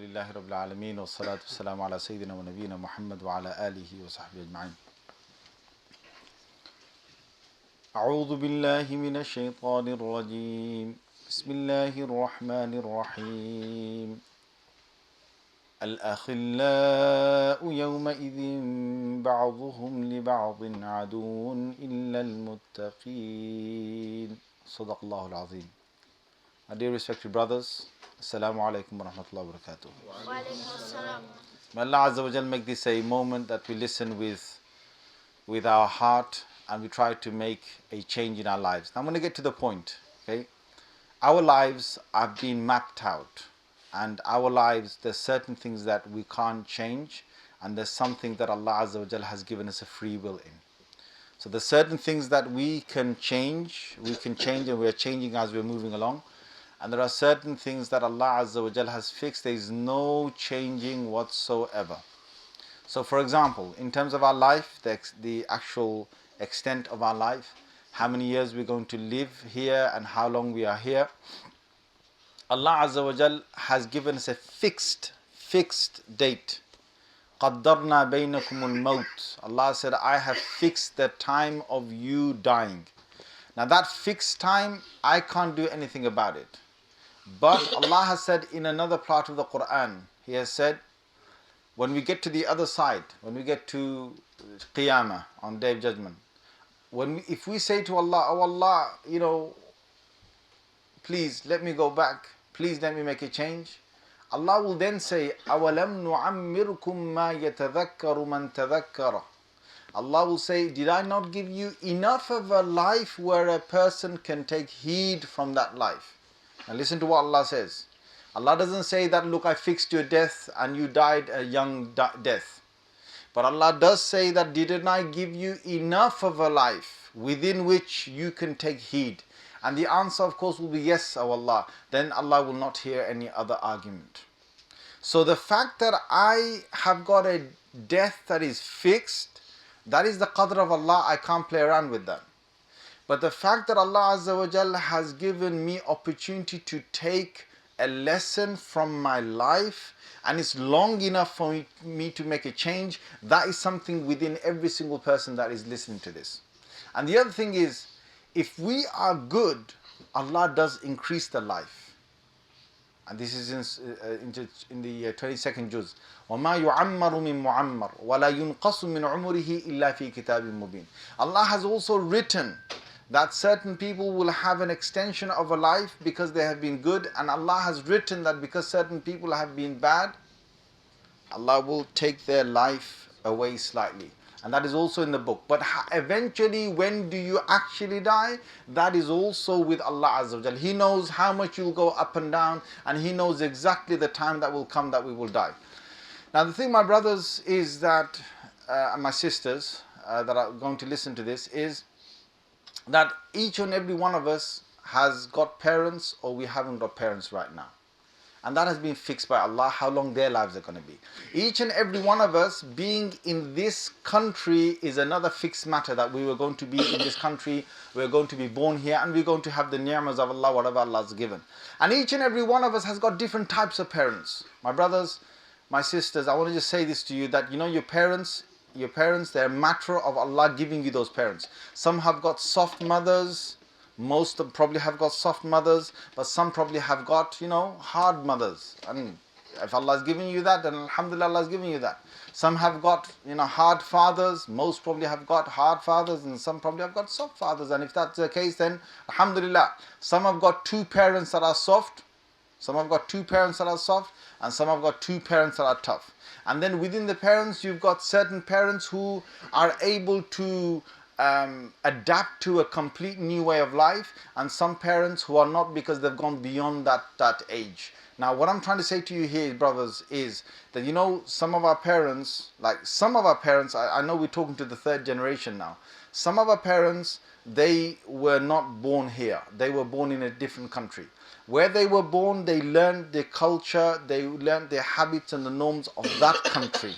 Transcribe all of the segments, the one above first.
Alhamdulillahi Rabbil Alameen wa salatu wassalamu ala Sayyidina wa Nabiyyina Muhammad wa ala alihi wa sahbihi ajma'in. A'udhu billahi minash shaitanir rajeem. Bismillahir rahmanir rahim. الأخلاء يومئذ بعضهم لبعض عدو إلا المتقين. صدق الله العظيم. My dear respected brothers, Assalamu alaikum wa rahmatullahi wa barakatuh. May Allah Azza wa Jal make this a moment that we listen with our heart and we try to make a change in our lives. Now I'm going to get to the point. Okay, our lives have been mapped out, and our lives, there's certain things that we can't change, and there's something that Allah Azza wa Jal has given us a free will in. So there's certain things that we can change, and we are changing as we're moving along. And there are certain things that Allah Azza wa Jal has fixed. There is no changing whatsoever. So for example, in terms of our life, the actual extent of our life, how many years we're going to live here and how long we are here, Allah Azza wa Jal has given us a fixed date. قَدَّرْنَا بَيْنَكُمُ الْمَوْتِ. Allah said, I have fixed the time of you dying. Now that fixed time, I can't do anything about it. But Allah has said in another part of the Quran, He has said, when we get to the other side, when we get to Qiyamah, on Day of Judgment, if we say to Allah, oh Allah, please let me go back, please let me make a change, Allah will then say, أَوَلَمْ نُعَمِّرْكُمْ مَا يَتَذَكَّرُ مَنْ تَذَكَّرَ. Allah will say, did I not give you enough of a life where a person can take heed from that life? Now listen to what Allah says. Allah doesn't say that, look, I fixed your death and you died a young death. But Allah does say that, didn't I give you enough of a life within which you can take heed? And the answer, of course, will be yes, O Allah. Then Allah will not hear any other argument. So the fact that I have got a death that is fixed, that is the qadr of Allah. I can't play around with that. But the fact that Allah Azza wa Jal has given me opportunity to take a lesson from my life, and it's long enough for me to make a change, that is something within every single person that is listening to this. And the other thing is, if we are good, Allah does increase the life. And this is in the 22nd juz. وَمَا يُعَمَّرُ مِن مُعَمَّرٍ وَلَا يُنْقَصُ مِنْ عُمُرِهِ إِلَّا فِي كِتَابٍ مُبِينٍ. Allah has also written that certain people will have an extension of a life because they have been good, and Allah has written that because certain people have been bad, Allah will take their life away slightly. And that is also in the book. But eventually, when do you actually die? That is also with Allah Azza wa Jal. He knows how much you'll go up and down, and He knows exactly the time that will come that we will die. Now the thing, my brothers, is that, and my sisters that are going to listen to this, is that each and every one of us has got parents, or we haven't got parents right now. And that has been fixed by Allah, how long their lives are going to be. Each and every one of us being in this country is another fixed matter, that we were going to be in this country, we're going to be born here, and we're going to have the ni'mas of Allah, whatever Allah has given. And each and every one of us has got different types of parents. My brothers, my sisters, I want to just say this to you, that your parents, they're a matter of Allah giving you those parents. Some have got soft mothers, most of probably have got soft mothers, but some probably have got, hard mothers. And if Allah is giving you that, then alhamdulillah, Allah is giving you that. Some have got, hard fathers, most probably have got hard fathers, and some probably have got soft fathers. And if that's the case, then alhamdulillah. Some have got two parents that are soft, some have got two parents that are soft, and some have got two parents that are tough. And then within the parents, you've got certain parents who are able to adapt to a complete new way of life, and some parents who are not, because they've gone beyond that age. Now what I'm trying to say to you here, brothers, is that some of our parents, I know we're talking to the third generation now, some of our parents, they were not born here, they were born in a different country. Where they were born, they learned the culture, they learned their habits and the norms of that country.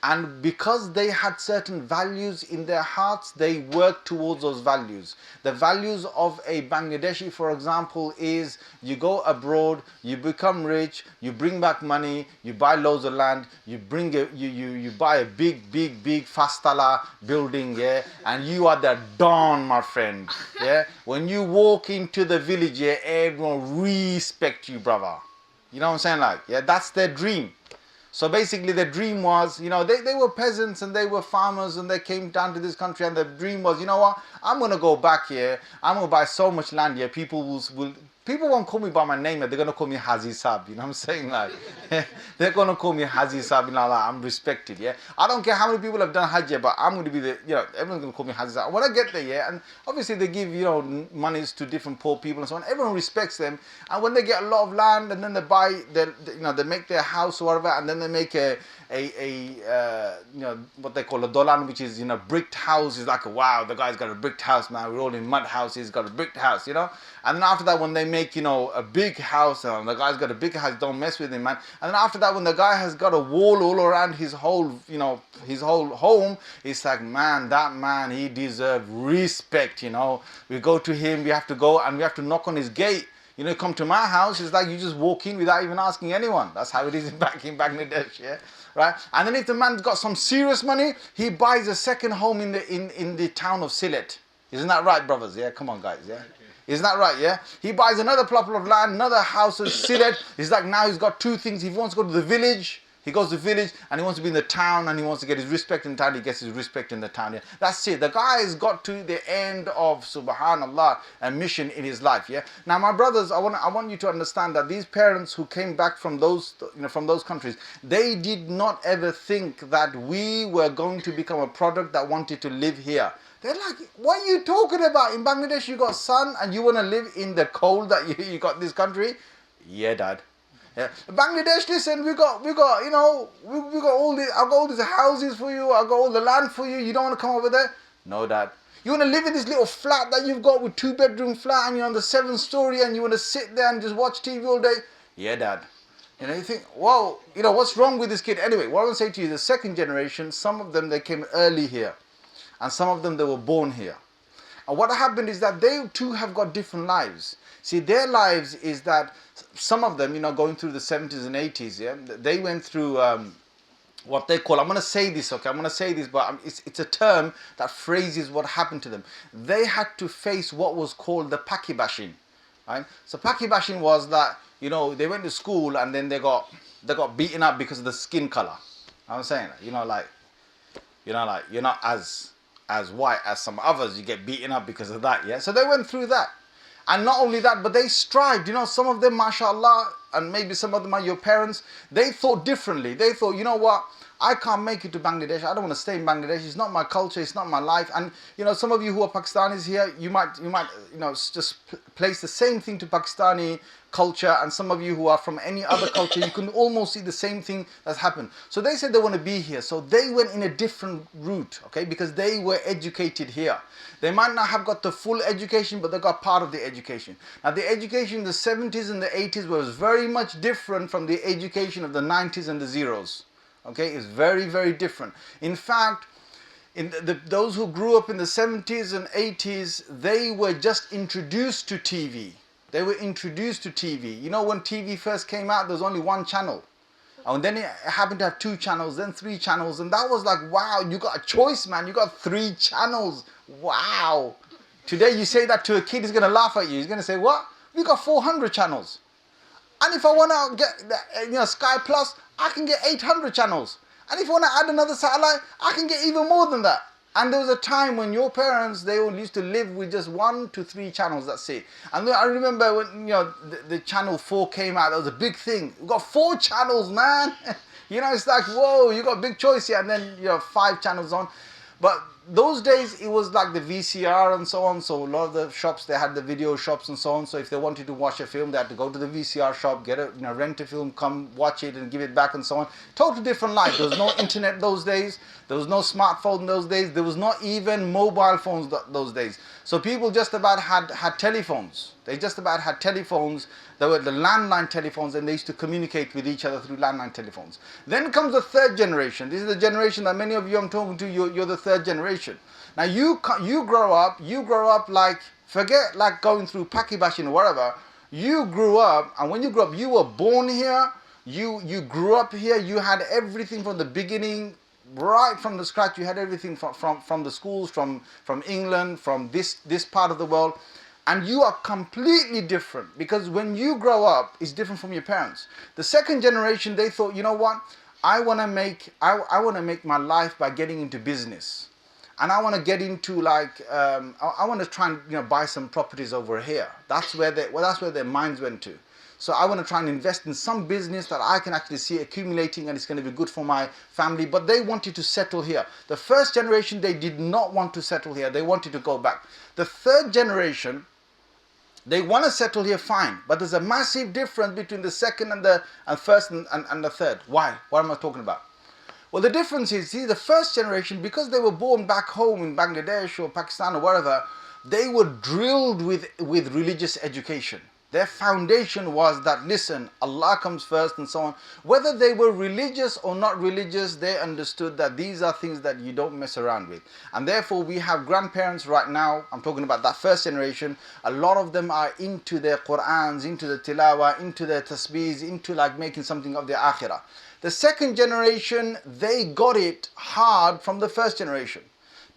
And because they had certain values in their hearts, they worked towards those values. The values of a Bangladeshi, for example, is you go abroad, you become rich, you bring back money, you buy loads of land, you buy a big fastala building, yeah, and you are the don, my friend. Yeah. When you walk into the village, yeah, everyone respect you, brother. You know what I'm saying? Like, yeah, that's their dream. So basically the dream was, you know, they were peasants and they were farmers and they came down to this country, and the dream was, you know what, I'm going to go back here, I'm going to buy so much land here, people won't call me by my name, they're going to call me Haji Sab, you know what I'm saying? Like, they're going to call me Haji Sab, you know, like, I'm respected, yeah. I don't care how many people have done Hajj here, but I'm going to be the, you know, everyone's going to call me Haji Sab. When I get there, yeah, and obviously they give, you know, monies to different poor people and so on, everyone respects them, and when they get a lot of land and then they buy, you know, they make their house or whatever, and then they make a you know, what they call a dolan, which is, you know, bricked house. Is like, wow, the guy's got a bricked house, man. We're all in mud houses, he's got a bricked house, you know. And then after that, when they make, you know, a big house, and the guy's got a big house, don't mess with him, man. And then after that, when the guy has got a wall all around his whole, you know, his whole home, it's like, man, that man, he deserves respect, you know. We go to him, we have to go and we have to knock on his gate. You know, come to my house, it's like you just walk in without even asking anyone. That's how it is in Bangladesh, yeah, right? And then if the man's got some serious money, he buys a second home in the town of Sylhet. Isn't that right, brothers? Yeah, come on, guys, yeah. Isn't that right, yeah? He buys another plot of land, another house in Sylhet. It's like now he's got two things. If he wants to go to the village, he goes to the village, and he wants to be in the town, and he wants to get his respect in the town, he gets his respect in the town. Yeah? That's it. The guy has got to the end of, subhanallah, a mission in his life. Yeah. Now, my brothers, I want you to understand that these parents who came back from those, you know, from those countries, they did not ever think that we were going to become a product that wanted to live here. They're like, what are you talking about? In Bangladesh, you got sun, and you want to live in the cold that you got this country? Yeah, Dad. Yeah. Bangladesh, listen, we got, you know, we got all these, I got all these houses for you, I got all the land for you, you don't want to come over there? No, Dad. You want to live in this little flat that you've got with 2-bedroom flat, and you're on the 7th story, and you want to sit there and just watch TV all day? Yeah, Dad. You know, you think, whoa, you know, what's wrong with this kid? Anyway, what I want to say to you, the second generation, some of them, they came early here, and some of them, they were born here. And what happened is that they too have got different lives. See, their lives is that some of them, you know, going through the 70s and 80s, yeah, they went through what they call, I'm going to say this, okay, I'm going to say this, but it's a term that phrases what happened to them. They had to face what was called the Paki bashing, right? So Paki bashing was that, you know, they went to school and then they got beaten up because of the skin color. I'm saying, you know, like you're not as white as some others, you get beaten up because of that, yeah? So they went through that. And not only that, but they strived. You know, some of them, mashallah, and maybe some of them are your parents, they thought differently. They thought, you know what, I can't make it to Bangladesh. I don't want to stay in Bangladesh. It's not my culture. It's not my life. And, you know, some of you who are Pakistanis here, you might, you know, just place the same thing to Pakistani culture, and some of you who are from any other culture, you can almost see the same thing that's happened. So they said they want to be here. So they went in a different route, okay, because they were educated here. They might not have got the full education, but they got part of the education. Now, the education in the 70s and the 80s was very much different from the education of the 90s and the zeros. Okay, it's very, very different. In fact, those who grew up in the 70s and 80s, they were just introduced to TV. They were introduced to TV. You know, when TV first came out, there was only one channel. And then it happened to have 2 channels, then 3 channels. And that was like, wow, you got a choice, man. You got 3 channels. Wow. Today you say that to a kid, he's going to laugh at you. He's going to say, what? We got 400 channels. And if I want to get, you know, Sky Plus, I can get 800 channels. And if I want to add another satellite, I can get even more than that. And there was a time when your parents, they all used to live with just 1 to 3 channels, that's it. And I remember when, you know, the channel 4 came out, that was a big thing. We got 4 channels, man. You know, it's like, whoa, you got a big choice here. And then, you know, 5 channels on. But those days it was like the VCR and so on. So a lot of the shops, they had the video shops and so on. So if they wanted to watch a film, they had to go to the VCR shop, get a, rent a film, come watch it and give it back and so on. Total different life. There was no internet those days. There was no smartphone those days. There was not even mobile phones those days. So people just about had telephones. They just about had telephones. There were the landline telephones, and they used to communicate with each other through landline telephones. Then comes the third generation. This is the generation that many of you I'm talking to. You're the third generation. Now you grow up like, forget like going through Paki bashing or whatever. You grew up, and when you grew up, you were born here. You grew up here. You had everything from the beginning, right from the scratch. You had everything from the schools, from England, from this part of the world. And you are completely different, because when you grow up, it's different from your parents. The second generation, they thought, you know what? I want to make my life by getting into business, and I want to get into like I want to try and buy some properties over here. That's where their minds went to. So I want to try and invest in some business that I can actually see accumulating, and it's going to be good for my family. But they wanted to settle here. The first generation, they did not want to settle here. They wanted to go back. The third generation, they want to settle here, fine. But there's a massive difference between the second and the first and the third. Why? What am I talking about? Well, the difference is, see, the first generation, because they were born back home in Bangladesh or Pakistan or wherever, they were drilled with religious education. Their foundation was that, listen, Allah comes first and so on. Whether they were religious or not religious, they understood that these are things that you don't mess around with. And therefore, we have grandparents right now, I'm talking about that first generation, a lot of them are into their Qur'ans, into the tilawah, into their tasbeehs, into like making something of their akhirah. The second generation, they got it hard from the first generation.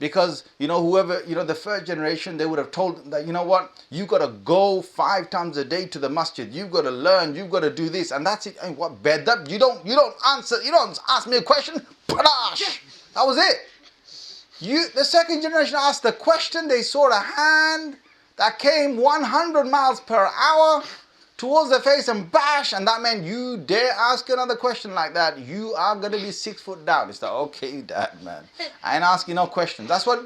Because, whoever, the first generation, they would have told them that, you know what, you got to go 5 times a day to the masjid. You've got to learn. You've got to do this. And that's it. And what, bed up? You don't ask me a question. Padash. That was it. The second generation asked the question. They saw a hand that came 100 miles per hour towards the face and bash, and that meant you dare ask another question like that, you are going to be 6 foot down. It's like, okay, dad, man, I ain't asking no questions. That was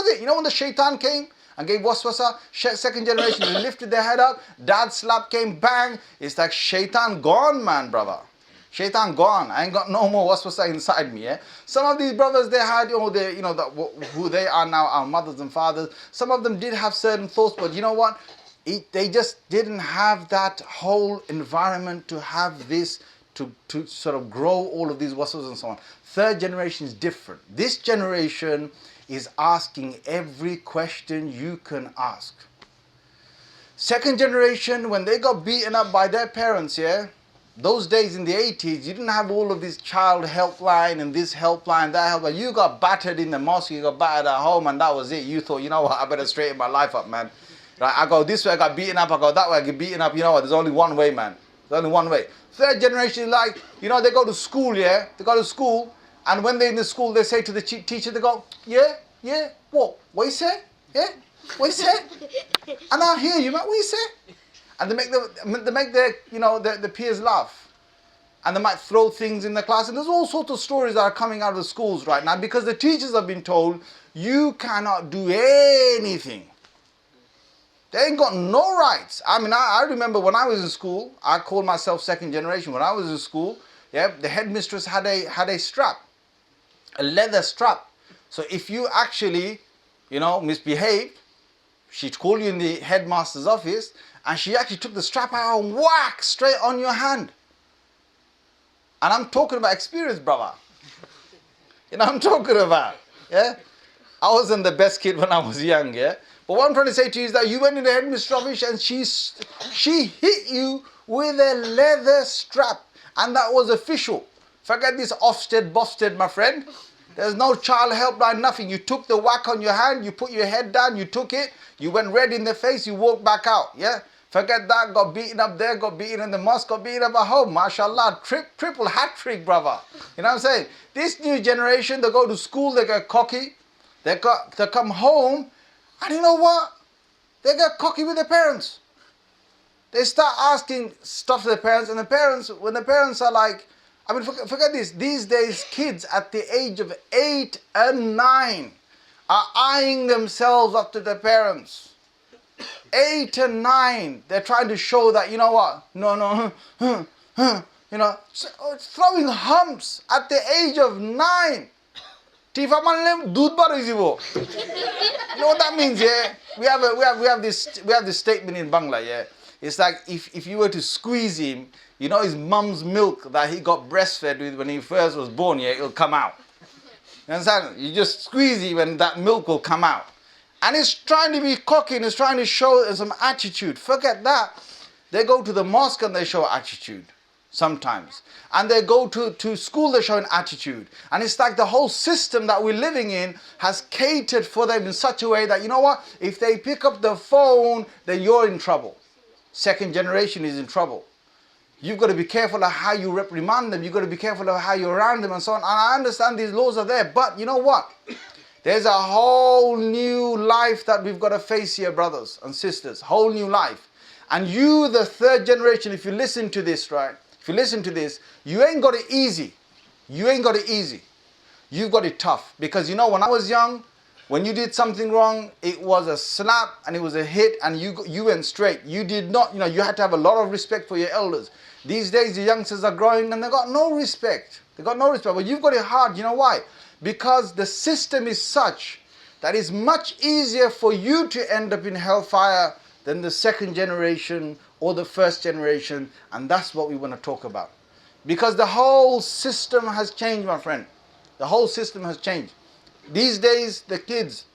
it. When the shaitan came and gave waswasa, second generation, they lifted their head up, dad slap came, bang. It's like shaitan gone, man, brother. Shaitan gone. I ain't got no more waswasa inside me. Some of these brothers, they had, who they are now, our mothers and fathers. Some of them did have certain thoughts, but you know what? They just didn't have that whole environment to have this, to sort of grow all of these waswas and so on. Third generation is different. This generation is asking every question you can ask. Second generation, when they got beaten up by their parents, those days in the 80s, you didn't have all of this child helpline and this helpline, that helpline. You got battered in the mosque, you got battered at home, and that was it. You thought, you know what, I better straighten my life up, man. Right, I go this way, I got beaten up, I go that way, I get beaten up. You know what, there's only one way, man. There's only one way. Third generation is like, they go to school, They go to school, and when they're in the school, they say to the teacher, they go, what you say? What you say? And I hear you, man, what you say? And they make their peers laugh. And they might throw things in the class. And there's all sorts of stories that are coming out of the schools right now, because the teachers have been told, you cannot do anything. They ain't got no rights. I mean, I remember when I was in school, I called myself second generation. When I was in school, the headmistress had a strap, a leather strap. So if you actually, misbehaved, she'd call you in the headmaster's office, and she actually took the strap out and whack straight on your hand. And I'm talking about experience, brother. I'm talking about, I wasn't the best kid when I was young, But what I'm trying to say to you is that you went in the headmistress office and she hit you with a leather strap. And that was official. Forget this Ofsted, Bofsted, my friend. There's no child helpline, nothing. You took the whack on your hand, you put your head down, you took it, you went red in the face, you walked back out, Forget that, got beaten up there, got beaten in the mosque, got beaten up at home. MashaAllah, triple hat trick, brother. You know what I'm saying? This new generation, they go to school, they get cocky. They come home, and you know what? They get cocky with their parents. They start asking stuff to their parents, and when the parents are like, I mean, forget this. These days, kids at the age of 8 and 9 are eyeing themselves up to their parents. 8 and 9, they're trying to show that, you know what? No, you know, throwing humps at the age of 9. You know what that means, yeah? We have this statement in Bangla, yeah. It's like if you were to squeeze him, you know his mum's milk that he got breastfed with when he first was born, yeah, it'll come out. You understand? You just squeeze him and that milk will come out. And it's trying to be cocky and it's trying to show some attitude. Forget that. They go to the mosque and they show attitude sometimes. And they go to school, they show an attitude. And it's like the whole system that we're living in has catered for them in such a way that, you know what? If they pick up the phone, then you're in trouble. Second generation is in trouble. You've got to be careful of how you reprimand them. You've got to be careful of how you're around them and so on. And I understand these laws are there. But you know what? There's a whole new life that we've got to face here, brothers and sisters. Whole new life. And you, the third generation, if you listen to this, right? If you listen to this, you ain't got it easy. You ain't got it easy. You've got it tough. Because you know, when I was young, when you did something wrong, it was a slap and it was a hit and you went straight. You did not, you know, you had to have a lot of respect for your elders. These days, the youngsters are growing and they got no respect. They got no respect. But you've got it hard. You know why? Because the system is such that it's much easier for you to end up in hellfire than the second generation or the first generation. And that's what we want to talk about. Because the whole system has changed, my friend. The whole system has changed. These days, the kids,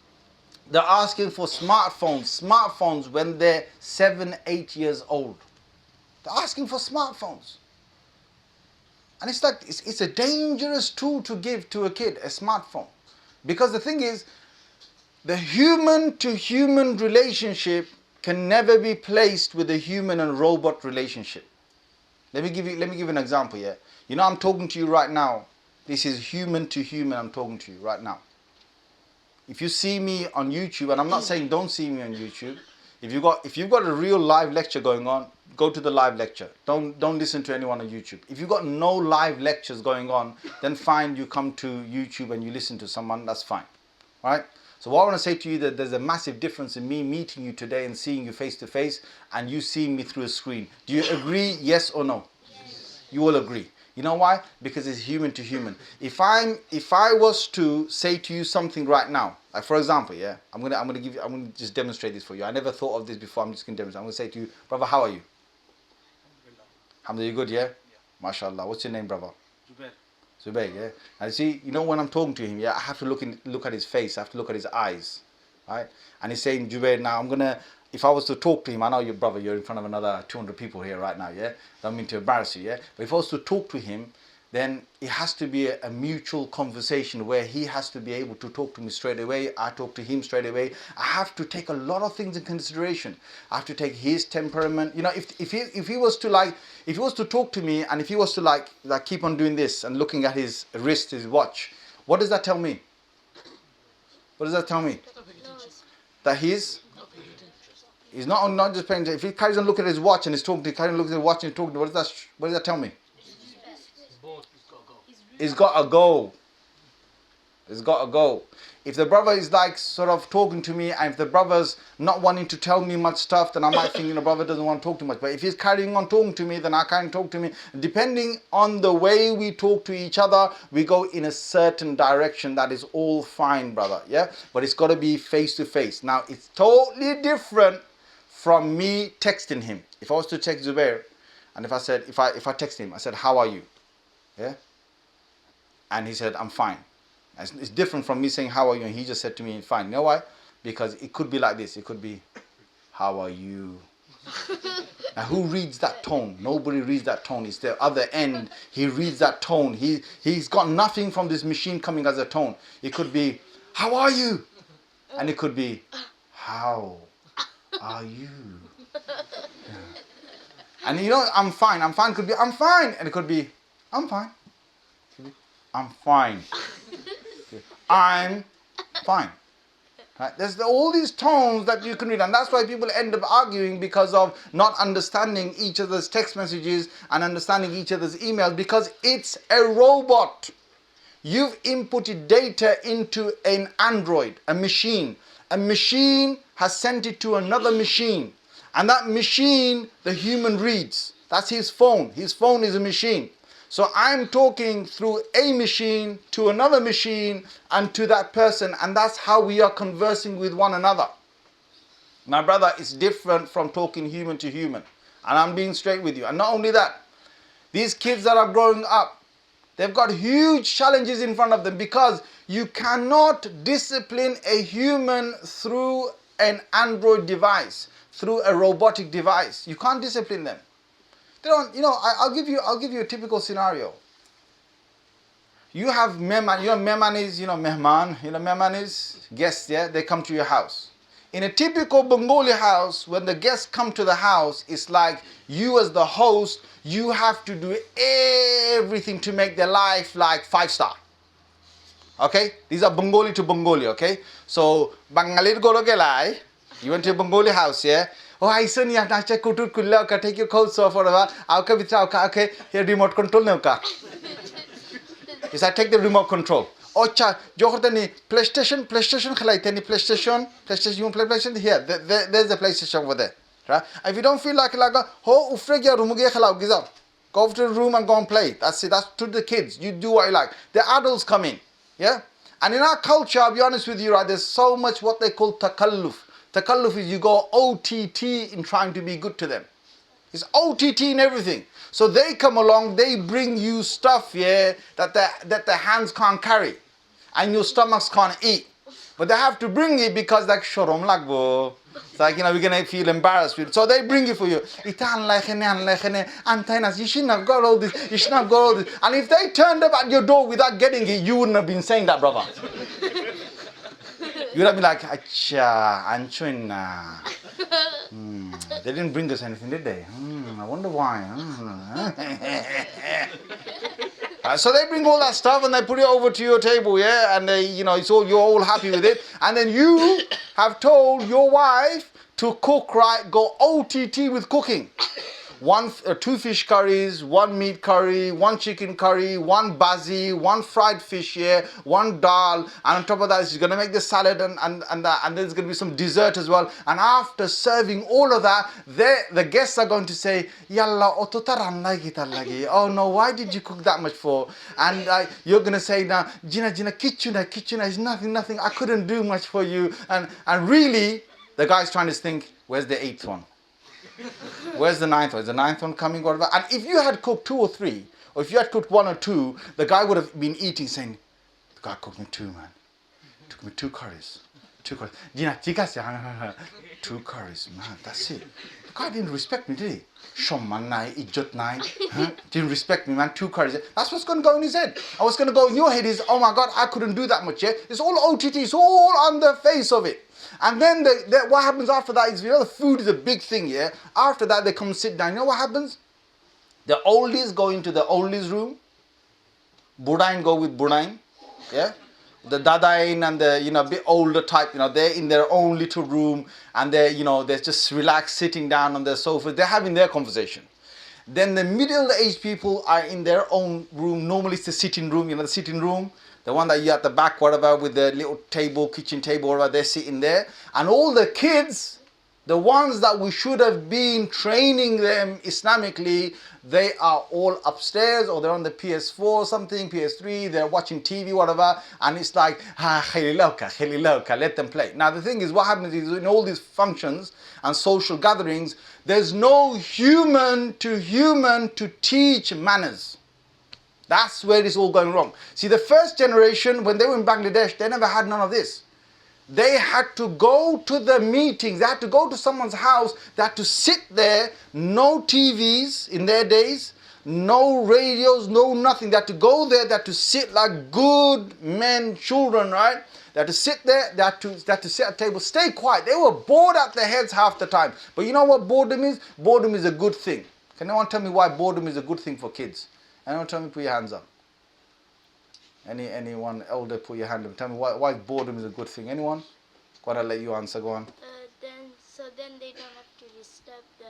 they're asking for smartphones when they're 7, 8 years old. They're asking for smartphones. And it's like, it's a dangerous tool to give to a kid, a smartphone. Because the thing is, the human to human relationship can never be placed with a human and robot relationship. Let me give you an example, yeah. You know, I'm talking to you right now. This is human to human, I'm talking to you right now. If you see me on YouTube, and I'm not saying don't see me on YouTube, if you've got a real live lecture going on, go to the live lecture. Don't listen to anyone on YouTube. If you've got no live lectures going on, then fine, you come to YouTube and you listen to someone, that's fine. All right? So what I want to say to you, that there's a massive difference in me meeting you today and seeing you face to face and you seeing me through a screen. Do you agree, yes or no? Yes. You all agree. You know why? Because it's human to human. If I was to say to you something right now, like for example, yeah, I'm gonna just demonstrate this for you. I never thought of this before. I'm just gonna demonstrate. I'm gonna say to you, brother, how are you? Alhamdulillah, you good, yeah? MashaAllah. What's your name, brother? Zubair, yeah. And see, you know, when I'm talking to him, yeah, I have to look at his face. I have to look at his eyes, right? And he's saying, Zubair, now if I was to talk to him, I know your brother, you're in front of another 200 people here right now, yeah? Don't mean to embarrass you, yeah? But if I was to talk to him, then it has to be a mutual conversation where he has to be able to talk to me straight away. I talk to him straight away. I have to take a lot of things in consideration. I have to take his temperament. You know, if he was to talk to me and if he was to like keep on doing this and looking at his wrist, his watch, what does that tell me? What does that tell me? That he's not just paying attention. If he carries on looking at his watch and he's talking to, carries on looking at his watch and talking to, what does that tell me? He's got to go. He's got to go. If the brother is like sort of talking to me and if the brother's not wanting to tell me much stuff, then I might think, you know, brother doesn't want to talk too much. But if he's carrying on talking to me, then I can't talk to me. Depending on the way we talk to each other, we go in a certain direction. That is all fine, brother. Yeah? But it's got to be face to face. Now, it's totally different from me texting him. If I was to text Zubair, and if I text him, I said, how are you? Yeah? And he said, I'm fine. It's different from me saying, how are you? And he just said to me, fine. You know why? Because it could be like this. It could be, how are you? Now, who reads that tone? Nobody reads that tone. It's the other end. He reads that tone. He's got nothing from this machine coming as a tone. It could be, how are you? And it could be, how are you? Yeah. And you know, I'm fine. I'm fine could be, I'm fine. And it could be, I'm fine. I'm fine. I'm fine. Right? There's all these tones that you can read, and that's why people end up arguing because of not understanding each other's text messages and understanding each other's emails, because it's a robot. You've inputted data into an Android, a machine. A machine has sent it to another machine, and that machine, the human reads. That's his phone. His phone is a machine. So I'm talking through a machine to another machine and to that person, and that's how we are conversing with one another. My brother, it's different from talking human to human. And I'm being straight with you. And not only that, these kids that are growing up, they've got huge challenges in front of them, because you cannot discipline a human through an Android device, through a robotic device. You can't discipline them. They don't, I'll give you a typical scenario. You have mehman, mehman is, mehman, mehman is guests, yeah, they come to your house. In a typical Bengali house, when the guests come to the house, it's like you as the host, you have to do everything to make their life like 5-star. Okay? These are Bengali to Bengali, okay? So, Bangalir golo gelai, you went to a Bengali house, yeah? Oh, I said, yeah, I check kutur kulla, okay, take your clothes off, whatever. Okay, here remote control now, ka. Is I take the remote control. Oh, cha, johortani PlayStation khalai tani PlayStation, you want to play PlayStation here. There's the PlayStation over there, right? If you don't feel like ho ufre gya room ge khalao giza. Go to the room and go and play. That's it. That's to the kids. You do what you like. The adults come in, yeah. And in our culture, I'll be honest with you, right? There's so much what they call takalluf. Takalluf is you go OTT in trying to be good to them. It's OTT in everything. So they come along, they bring you stuff, yeah, that the hands can't carry, and your stomachs can't eat. But they have to bring it because like shorom lagbo. It's like, we're gonna feel embarrassed with it. So they bring it for you. You shouldn't have got all this, you shouldn't have got all this. And if they turned up at your door without getting it, you wouldn't have been saying that, brother. You would have been like, acha, anchoina. They didn't bring us anything, did they? I wonder why. So they bring all that stuff and they put it over to your table, yeah, and they, it's all, you're all happy with it, and then you have told your wife to cook, right? Go OTT with cooking. 2 fish curries, 1 meat curry, 1 chicken curry, 1 bazi, 1 fried fish here, 1 dal, and on top of that, she's going to make the salad and there's going to be some dessert as well. And after serving all of that, the guests are going to say, Yalla, ototaran lagi lagi. Oh no, why did you cook that much for? And you're going to say, now, Jina, kitchuna is nothing, I couldn't do much for you. And really, the guy's trying to think, where's the 8th one? Where's the 9th one? Is the 9th one coming? Whatever. And if you had cooked 2 or 3, or if you had cooked 1 or 2, the guy would have been eating saying, the guy cooked me 2, man. Took me 2 curries. 2 curries. Gina, 2 curries, man. That's it. The guy didn't respect me, did he? Shomman nai, ijjot nai. Didn't respect me, man. 2 curries. That's what's going to go in his head. And what's going to go in your head is, oh my God, I couldn't do that much, yeah? It's all OTT. It's all on the face of it. And then what happens after that is, the food is a big thing, yeah? After that, they come sit down. You know what happens? The oldies go into the oldies room. Budain go with Budain, yeah? The Dadain and the, bit older type, they're in their own little room, and they're just relaxed, sitting down on their sofa. They're having their conversation. Then the middle-aged people are in their own room. Normally it's the sitting room, the sitting room. The one that you at the back, whatever, with the little table, kitchen table, whatever, they're sitting there. And all the kids, the ones that we should have been training them Islamically, they are all upstairs, or they're on the PS4 or something, PS3, they're watching TV, whatever, and it's like, let them play. Now the thing is, what happens is, in all these functions and social gatherings, there's no human to teach manners. That's where it's all going wrong. See, the first generation, when they were in Bangladesh, they never had none of this. They had to go to the meetings. They had to go to someone's house. They had to sit there. No TVs in their days. No radios, no nothing. They had to go there. They had to sit like good men, children, right? They had to sit there. They had to sit at a table. Stay quiet. They were bored at their heads half the time. But you know what boredom is? Boredom is a good thing. Can anyone tell me why boredom is a good thing for kids? Anyone tell me, put your hands up. Anyone elder, put your hand up. Tell me why boredom is a good thing. Anyone? Go on, I'll let you answer. Go on. Then they don't have to disturb the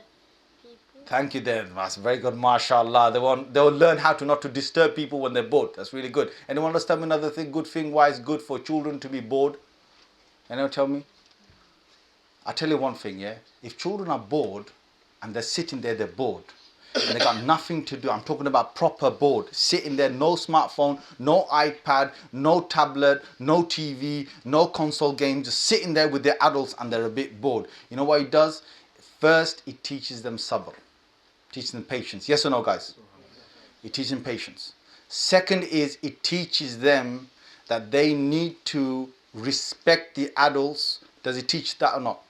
people. Thank you, then. That's very good. MashaAllah. They will learn how to not to disturb people when they're bored. That's really good. Anyone understand another thing? Good thing. Why it's good for children to be bored? Anyone tell me? I tell you one thing. Yeah. If children are bored and they're sitting there, they're bored, and they got nothing to do. I'm talking about proper bored. Sitting there, no smartphone, no iPad, no tablet, no TV, no console game, just sitting there with their adults and they're a bit bored. You know what it does? First, it teaches them sabr. Teaches them patience. Yes or no, guys? It teaches them patience. Second is it teaches them that they need to respect the adults. Does it teach that or not?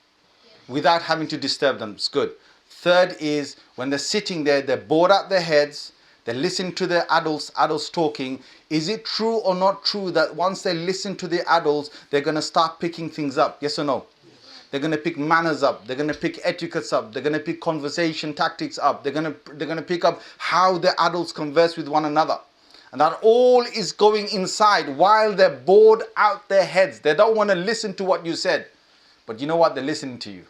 Without having to disturb them. It's good. Third is when they're sitting there, they're bored out their heads, they're listening to the adults talking. Is it true or not true that once they listen to the adults, they're going to start picking things up? Yes or no? They're going to pick manners up. They're going to pick etiquettes up. They're going to pick conversation tactics up. They're going to pick up how the adults converse with one another. And that all is going inside while they're bored out their heads. They don't want to listen to what you said. But you know what? They're listening to you.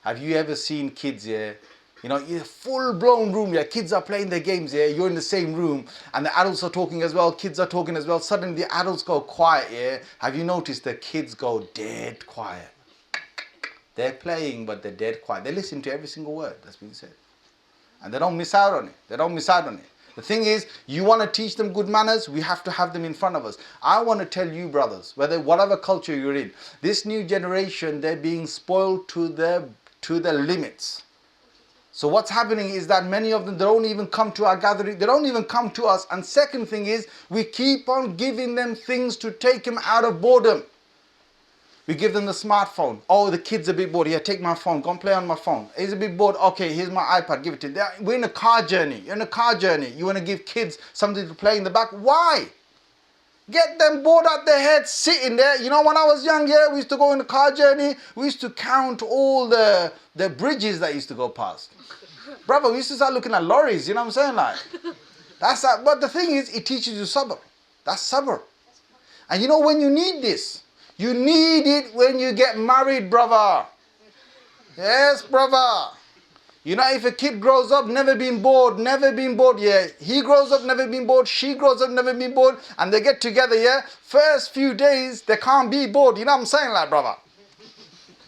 Have you ever seen kids here? You know, in a full-blown room, yeah, kids are playing their games here, you're in the same room, and the adults are talking as well, kids are talking as well. Suddenly the adults go quiet here. Have you noticed the kids go dead quiet? They're playing, but they're dead quiet. They listen to every single word that's being said. And they don't miss out on it. They don't miss out on it. The thing is, you want to teach them good manners, we have to have them in front of us. I want to tell you, brothers, whatever culture you're in, this new generation, they're being spoiled to their limits. So what's happening is that many of them, they don't even come to our gathering, they don't even come to us. And second thing is, we keep on giving them things to take them out of boredom. We give them the smartphone. Oh, the kid's a bit bored. Yeah, take my phone. Go and play on my phone. He's a bit bored. Okay, here's my iPad. Give it to him. We're in a car journey. You're in a car journey. You want to give kids something to play in the back. Why? Get them bored out their heads sitting there. You know, when I was young, yeah, we used to go on a car journey. We used to count all the bridges that used to go past. Brother, we used to start looking at lorries. You know what I'm saying? Like, that's that. But the thing is, it teaches you sabr. That's sabr. And you know when you need this? You need it when you get married, brother. Yes, brother. You know, if a kid grows up never been bored, yeah. He grows up never been bored, she grows up never been bored, and they get together, yeah. First few days, they can't be bored. You know what I'm saying, like, brother?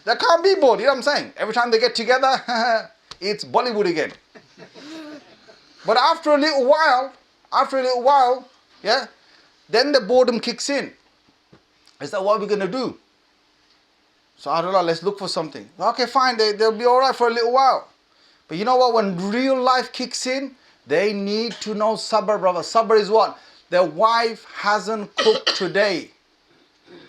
They can't be bored, you know what I'm saying? Every time they get together, it's Bollywood again. But after a little while, yeah, then the boredom kicks in. Is that what we're going to do? So I don't know, let's look for something. Okay, fine, they'll be all right for a little while. But you know what, when real life kicks in, they need to know sabr, brother. Sabr is what? Their wife hasn't cooked today.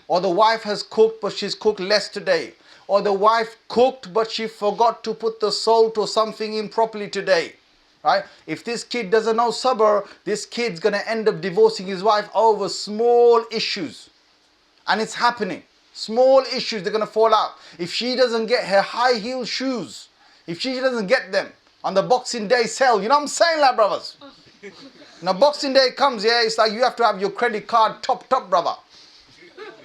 Or the wife has cooked, but she's cooked less today. Or the wife cooked, but she forgot to put the salt or something in properly today. Right? If this kid doesn't know sabr, this kid's going to end up divorcing his wife over small issues. And it's happening. Small issues, they're going to fall out. If she doesn't get her high heel shoes, if she doesn't get them on the Boxing Day sale, you know what I'm saying, like, brothers? Now Boxing Day comes, yeah, it's like you have to have your credit card topped up, brother.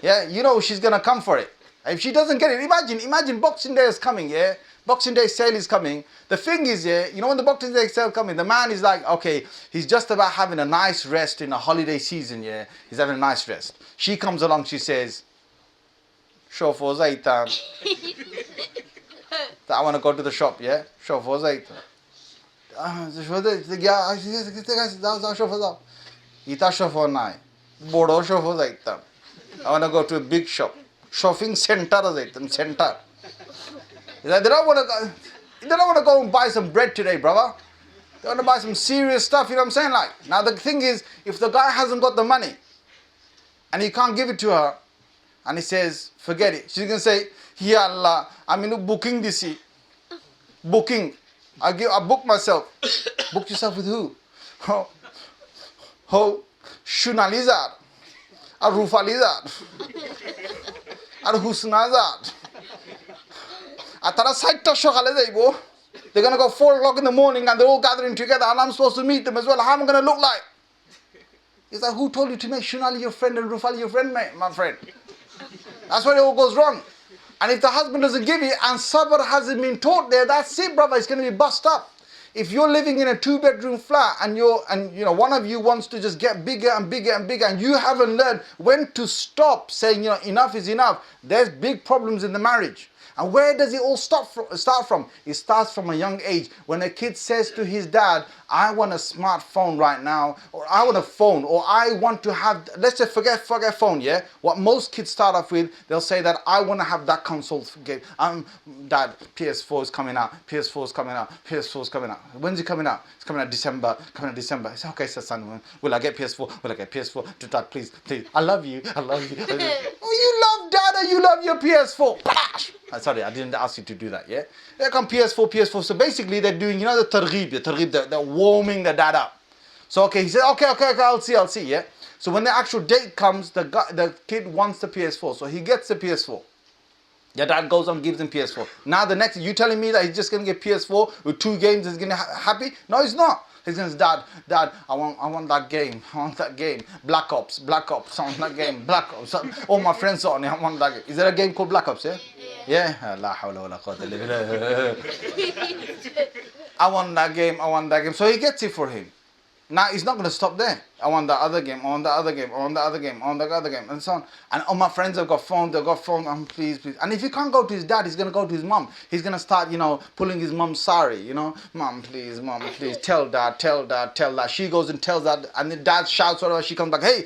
Yeah, you know she's going to come for it. If she doesn't get it, imagine Boxing Day is coming, yeah? Boxing Day sale is coming. The thing is, yeah, you know when the Boxing Day sale coming, the man is like, okay, he's just about having a nice rest in a holiday season, yeah? He's having a nice rest. She comes along, she says, Shofo Zaitan. I want to go to the shop, yeah? Shofo Zaitan. Ita Shofo Nai. Bodo Shofo Zaitan. I want to go to a big shop. Shopping center Zaitan. Center. They don't want to go and buy some bread today, brother. They want to buy some serious stuff, you know what I'm saying? Like, now the thing is, if the guy hasn't got the money and he can't give it to her, and he says, forget it. She's going to say, Ya Allah, I'm in a booking this year. Booking. I book myself. Book yourself with who? Shunalizar. Or Rufalizar. Or Husnazar. They're going to go 4 o'clock in the morning and they're all gathering together and I'm supposed to meet them as well. How am I going to look like? He's like, who told you to make Shunali your friend and Rufali your friend, mate, my friend? That's where it all goes wrong. And if the husband doesn't give it and sabr hasn't been taught there, that's it, brother. It's going to be bust up. If you're living in a 2-bedroom flat and one of you wants to just get bigger and bigger and bigger, and you haven't learned when to stop saying, enough is enough, there's big problems in the marriage. And where does it all start from? It starts from a young age. When a kid says to his dad, I want a smartphone right now, or I want a phone, or I want to have, let's just forget phone, yeah? What most kids start off with, they'll say that I want to have that console game. Dad, PS4 is coming out, PS4 is coming out, PS4 is coming out. When's it coming out? It's coming out December, I say, okay, son, will I get PS4? Will I get PS4? Dad, please, I love you. Oh, you love dad or you love your PS4? Sorry, I didn't ask you to do that, yeah? They come PS4. So basically they're doing, the targhib, they're warming the dad up. So okay, he said, okay, I'll see, yeah? So when the actual date comes, the kid wants the PS4, so he gets the PS4. Your dad goes and gives him PS4. Now the next, you telling me that he's just going to get PS4 with 2 games, he's going to happy? No, he's not. He's going to say, Dad, I want that game. Black Ops, I want that game, Black Ops. All my friends are on it, I want that game. Is there a game called Black Ops, yeah? Yeah? La hawla wa la quwwata illa billah. I want that game. So he gets it for him. Now he's not going to stop there. I want the other game, and so on. And all my friends have got phones, please. And if he can't go to his dad, he's going to go to his mom. He's going to start, pulling his mom sorry, Mom, please, tell dad. She goes and tells dad, and the dad shouts whatever, she comes back, hey,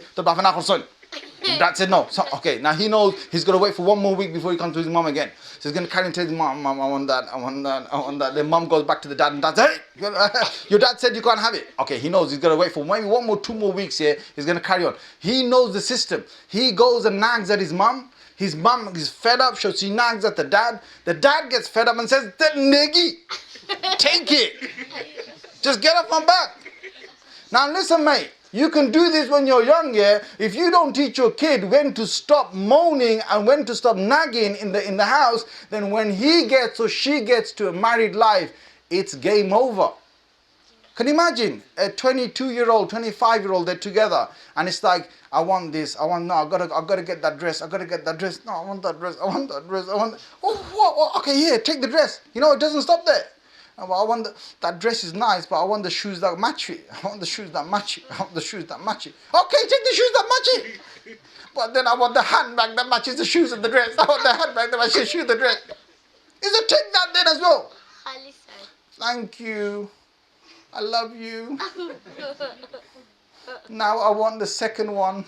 Dad said no. So, okay, now he knows he's going to wait for 1 more week before he comes to his mom again. So he's going to carry and tell his mom, I want that. Then mom goes back to the dad and dad says, hey, your dad said you can't have it. Okay, he knows he's going to wait for maybe 2 more weeks here. He's going to carry on. He knows the system. He goes and nags at his mom. His mom is fed up, so she nags at the dad. The dad gets fed up and says, Negi, take it. Just get off my back. Now listen, mate. You can do this when you're young, yeah? If you don't teach your kid when to stop moaning and when to stop nagging in the house, then when he gets or she gets to a married life, it's game over. Can you imagine a 22-year-old, 25-year-old, they're together, and it's like, I want this, I've got to get that dress, no, I want that dress, okay, here, take the dress. It doesn't stop there. I that dress is nice, but I want the shoes that match it. Okay, take the shoes that match it. But then I want the handbag that matches the shoes and the dress. I want the handbag that matches the shoes and the dress. Is it take that then as well? Thank you. I love you. Now I want the second one.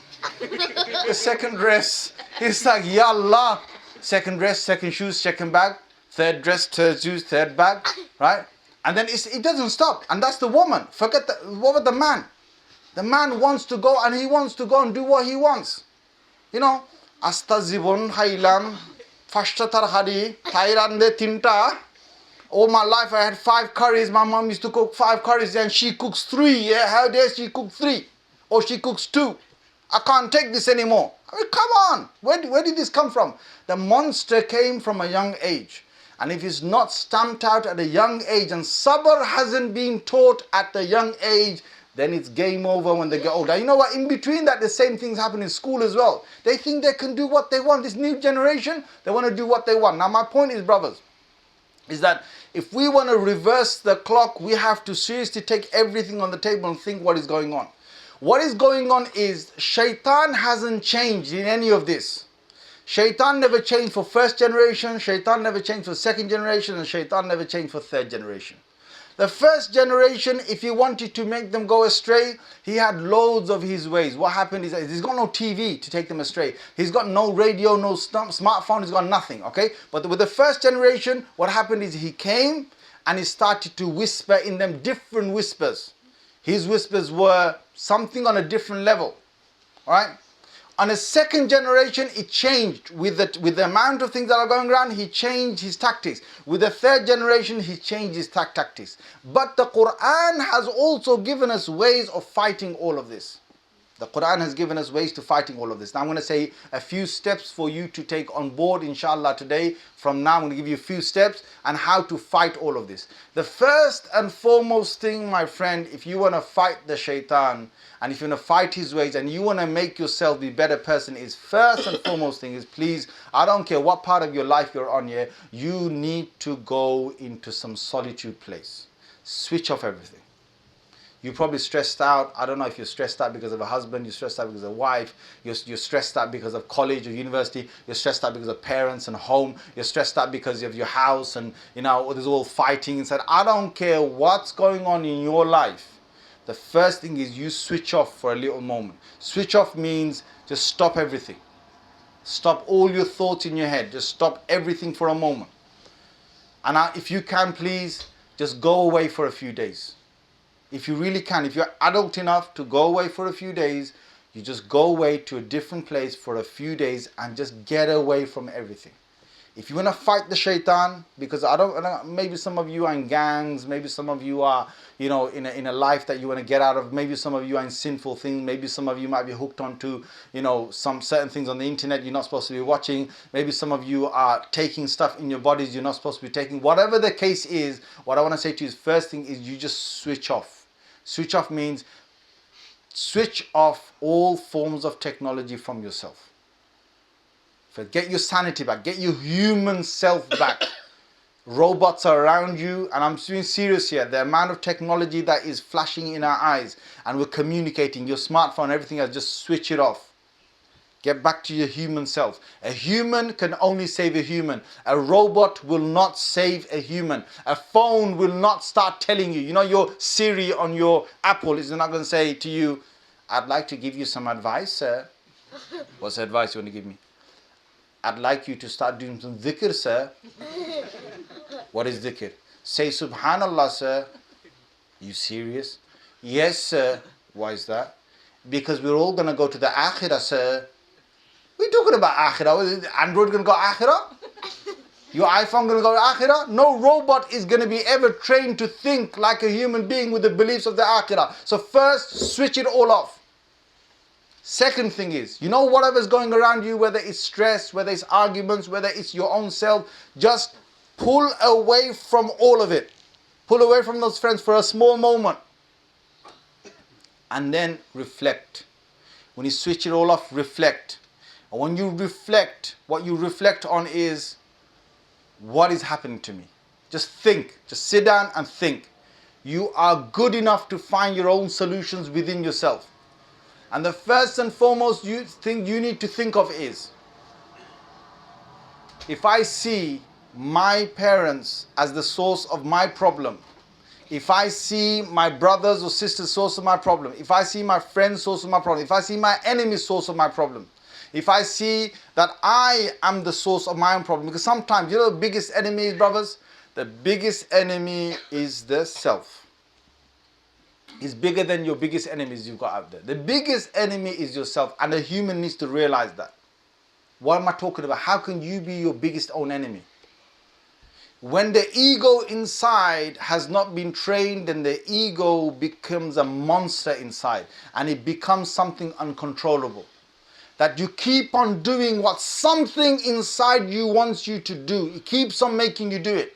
The second dress. It's like, Ya Allah. Second dress, second shoes, second bag. Third dress, third shoes, third bag, right? And then it doesn't stop. And that's the woman. What about the man? The man wants to go and he wants to go and do what he wants. Astazibun hailam, fashtatar hari, tairande tinta. All my life I had 5 curries. My mom used to cook 5 curries and she cooks 3. Yeah, how dare she cook 3? Or she cooks 2. I can't take this anymore. I mean, come on. Where did this come from? The monster came from a young age. And if it's not stamped out at a young age and sabr hasn't been taught at the young age, then it's game over when they get older. You know what? In between that, the same things happen in school as well. They think they can do what they want. This new generation, they want to do what they want. Now, my point is, brothers, is that if we want to reverse the clock, we have to seriously take everything on the table and think what is going on. What is going on is shaitan hasn't changed in any of this. Shaitan never changed for first generation, shaitan never changed for second generation, and shaitan never changed for third generation. The first generation, if he wanted to make them go astray, he had loads of his ways. What happened is that he's got no TV to take them astray. He's got no radio, no smartphone, he's got nothing, okay? But with the first generation, what happened is he came and he started to whisper in them different whispers. His whispers were something on a different level, all right? On a second generation, it changed. With the amount of things that are going around, he changed his tactics. With the third generation, he changed his tactics. But the Quran has also given us ways of fighting all of this. The Quran has given us ways to fighting all of this. Now I'm going to say a few steps for you to take on board, inshallah, today. From now I'm going to give you a few steps on how to fight all of this. The first and foremost thing, my friend, if you want to fight the shaitan, and if you want to fight his ways, and you want to make yourself be a better person, is first and foremost thing is, please, I don't care what part of your life you're on here, you need to go into some solitude place. Switch off everything. You're probably stressed out. I don't know if you're stressed out because of a husband, you're stressed out because of a wife, you're stressed out because of college or university, you're stressed out because of parents and home, you're stressed out because of your house, and you know, there's all fighting inside. I don't care what's going on in your life. The first thing is you switch off for a little moment. Switch off means just stop everything. Stop all your thoughts in your head. Just stop everything for a moment. And if you can, please, just go away for a few days. If you really can, if you're adult enough to go away for a few days, you just go away to a different place for a few days and just get away from everything. If you want to fight the shaitan, because I don't, maybe some of you are in gangs, maybe some of you are, you know, in a life that you want to get out of, maybe some of you are in sinful things, maybe some of you might be hooked onto, you know, some certain things on the internet you're not supposed to be watching, maybe some of you are taking stuff in your bodies you're not supposed to be taking. Whatever the case is, what I want to say to you is, first thing is you just switch off. Switch off means switch off all forms of technology from yourself. Get your sanity back. Get your human self back. Robots are around you, and I'm being serious here. The amount of technology that is flashing in our eyes, and we're communicating, your smartphone, everything else, just switch it off. Get back to your human self. A human can only save a human. A robot will not save a human. A phone will not start telling you. You know, your Siri on your Apple is not going to say to you, I'd like to give you some advice, sir. What's the advice you want to give me? I'd like you to start doing some dhikr, sir. What is dhikr? Say subhanallah, sir. You serious? Yes, sir. Why is that? Because we're all going to go to the akhirah, sir. We're talking about akhirah. Is Android going to go akhirah? Your iPhone going to go akhirah? No robot is going to be ever trained to think like a human being with the beliefs of the akhirah. So first, switch it all off. Second thing is, you know, whatever's going around you, whether it's stress, whether it's arguments, whether it's your own self, just pull away from all of it. Pull away from those friends for a small moment. And then reflect. When you switch it all off, reflect. And when you reflect, what you reflect on is, what is happening to me? Just think. Just sit down and think. You are good enough to find your own solutions within yourself. And the first and foremost thing you need to think of is, if I see my parents as the source of my problem, if I see my brothers or sisters source of my problem, if I see my friends source of my problem, if I see my enemies source of my problem, if I see that I am the source of my own problem, because sometimes, you know, the biggest enemy is, brothers, the biggest enemy is the self. It's bigger than your biggest enemies you've got out there. The biggest enemy is yourself, and a human needs to realize that. What am I talking about? How can you be your biggest own enemy? When the ego inside has not been trained, then the ego becomes a monster inside, and it becomes something uncontrollable. That you keep on doing what something inside you wants you to do. It keeps on making you do it.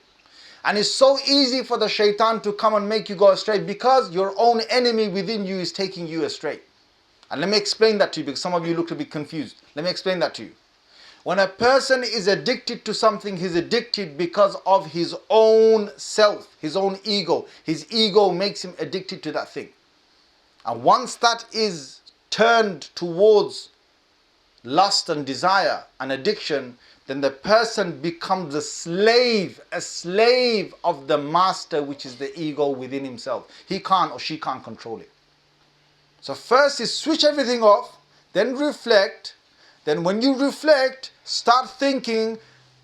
And it's so easy for the shaitan to come and make you go astray, because your own enemy within you is taking you astray. And let me explain that to you, because some of you look a bit confused. Let me explain that to you. When a person is addicted to something, he's addicted because of his own self, his own ego. His ego makes him addicted to that thing. And once that is turned towards lust and desire and addiction, then the person becomes a slave of the master, which is the ego within himself. He can't or she can't control it. So first is switch everything off, then reflect. Then when you reflect, start thinking,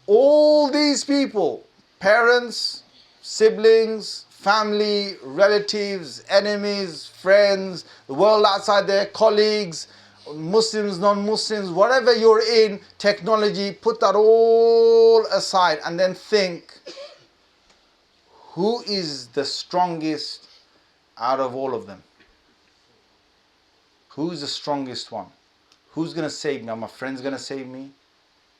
all these people, parents, siblings, family, relatives, enemies, friends, the world outside there, colleagues, Muslims, non-Muslims, whatever you're in, technology, put that all aside and then think, who is the strongest out of all of them? Who's the strongest one? Who's going to save me? Are my friends going to save me?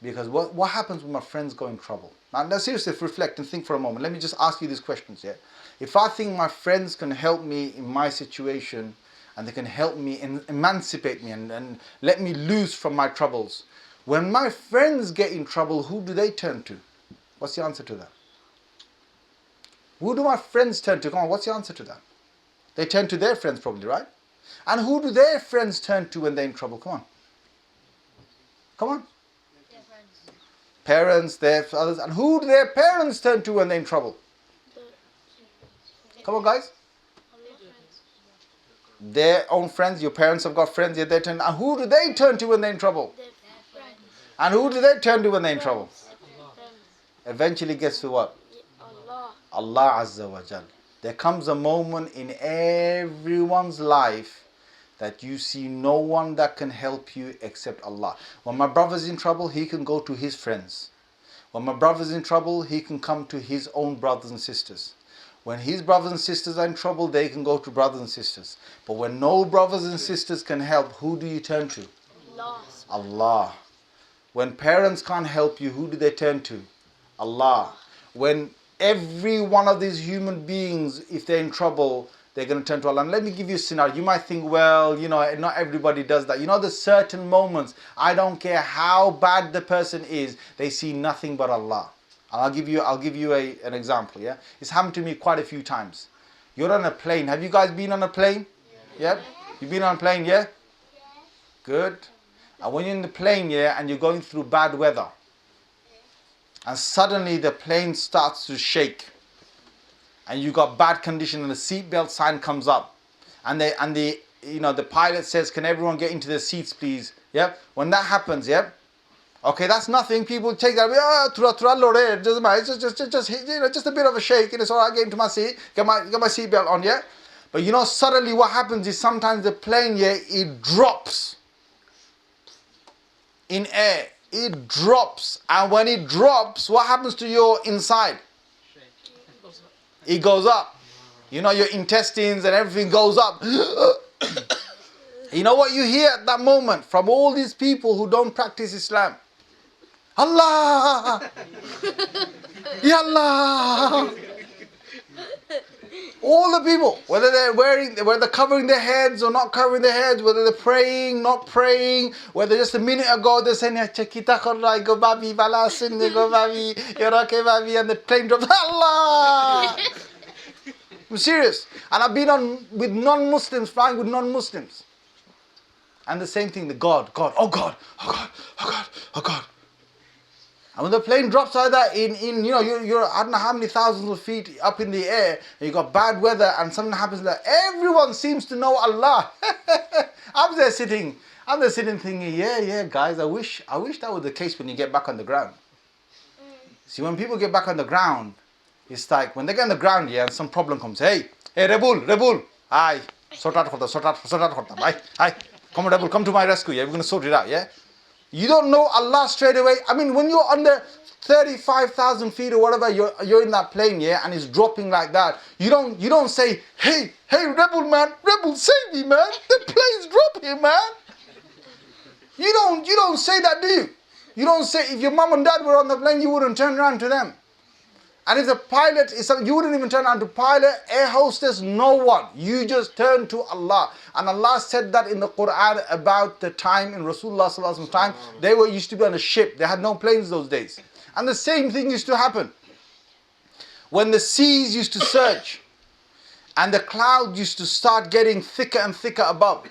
Because what happens when my friends go in trouble? Now seriously, reflect and think for a moment. Let me just ask you these questions here. If I think my friends can help me in my situation, and they can help me and emancipate me and let me loose from my troubles, when my friends get in trouble, who do they turn to? What's the answer to that? Who do my friends turn to? Come on, what's the answer to that? They turn to their friends probably, right? And who do their friends turn to when they're in trouble? Come on. Come on. Their friends. Parents, their others. And who do their parents turn to when they're in trouble? Come on, guys. Their own friends. Your parents have got friends. They turn. And who do they turn to when they're in trouble? Their friends. And who do they turn to when they're in trouble? Friends. Eventually gets to what? Allah. Allah Azza wa Jal. There comes a moment in everyone's life that you see no one that can help you except Allah. When my brother's in trouble, he can go to his friends. When my brother's in trouble, he can come to his own brothers and sisters. When his brothers and sisters are in trouble, they can go to brothers and sisters. But when no brothers and sisters can help, who do you turn to? Allah. Allah. When parents can't help you, who do they turn to? Allah. When every one of these human beings, if they're in trouble, they're going to turn to Allah. And let me give you a scenario. You might think, well, not everybody does that. There's certain moments, I don't care how bad the person is, they see nothing but Allah. And I'll give you an example, yeah? It's happened to me quite a few times. You're on a plane. Have you guys been on a plane? Yeah? Yep. You've been on a plane, yeah? Good. And when you're in the plane, yeah, and you're going through bad weather, and suddenly the plane starts to shake, and you got bad condition, and the seatbelt sign comes up, and the pilot says, "Can everyone get into their seats, please?" Yep. When that happens, yep. Okay, that's nothing. People take that. Just a bit of a shake. It's all right. Get into my seat. Get my seatbelt on, yeah. But suddenly what happens is sometimes the plane, yeah, it drops in air. It drops, and when it drops, what happens to your inside? It goes up. Your intestines and everything goes up. You know what you hear at that moment from all these people who don't practice Islam? Allah! Ya Allah! All the people, whether they're covering their heads or not covering their heads, whether they're praying, not praying, whether just a minute ago they're saying, Chakita Khorrai, go babi, bala sinne, go babi, yorake babi, and the plane drops, Allah! I'm serious. And I've been with non-Muslims, flying with non-Muslims. And the same thing, God, oh God, oh God, oh God, oh God. And when the plane drops like that you're I don't know how many thousands of feet up in the air, and you got bad weather, and something happens like everyone seems to know Allah. I'm there sitting thinking, yeah, guys, I wish that was the case when you get back on the ground. See, when people get back on the ground, it's like when they get on the ground, yeah, and some problem comes, hey, Rebul, aye, sort out khorta, aye, come on, Rebul, come to my rescue, yeah, we're going to sort it out, yeah. You don't know Allah straight away. I mean, when you're under 35,000 feet or whatever, you're in that plane, yeah, and it's dropping like that. You don't say, hey, Rebul, save me, man. The plane's dropping, man. You don't say that, do you? You don't say, if your mom and dad were on the plane, you wouldn't turn around to them. And if the pilot is something, you wouldn't even turn around to pilot, air hostess, no one. You just turn to Allah. And Allah said that in the Quran about the time in Rasulullah sallallahu alaihi wasallam's time. They used to be on a ship. They had no planes those days. And the same thing used to happen. When the seas used to surge, and the clouds used to start getting thicker and thicker above,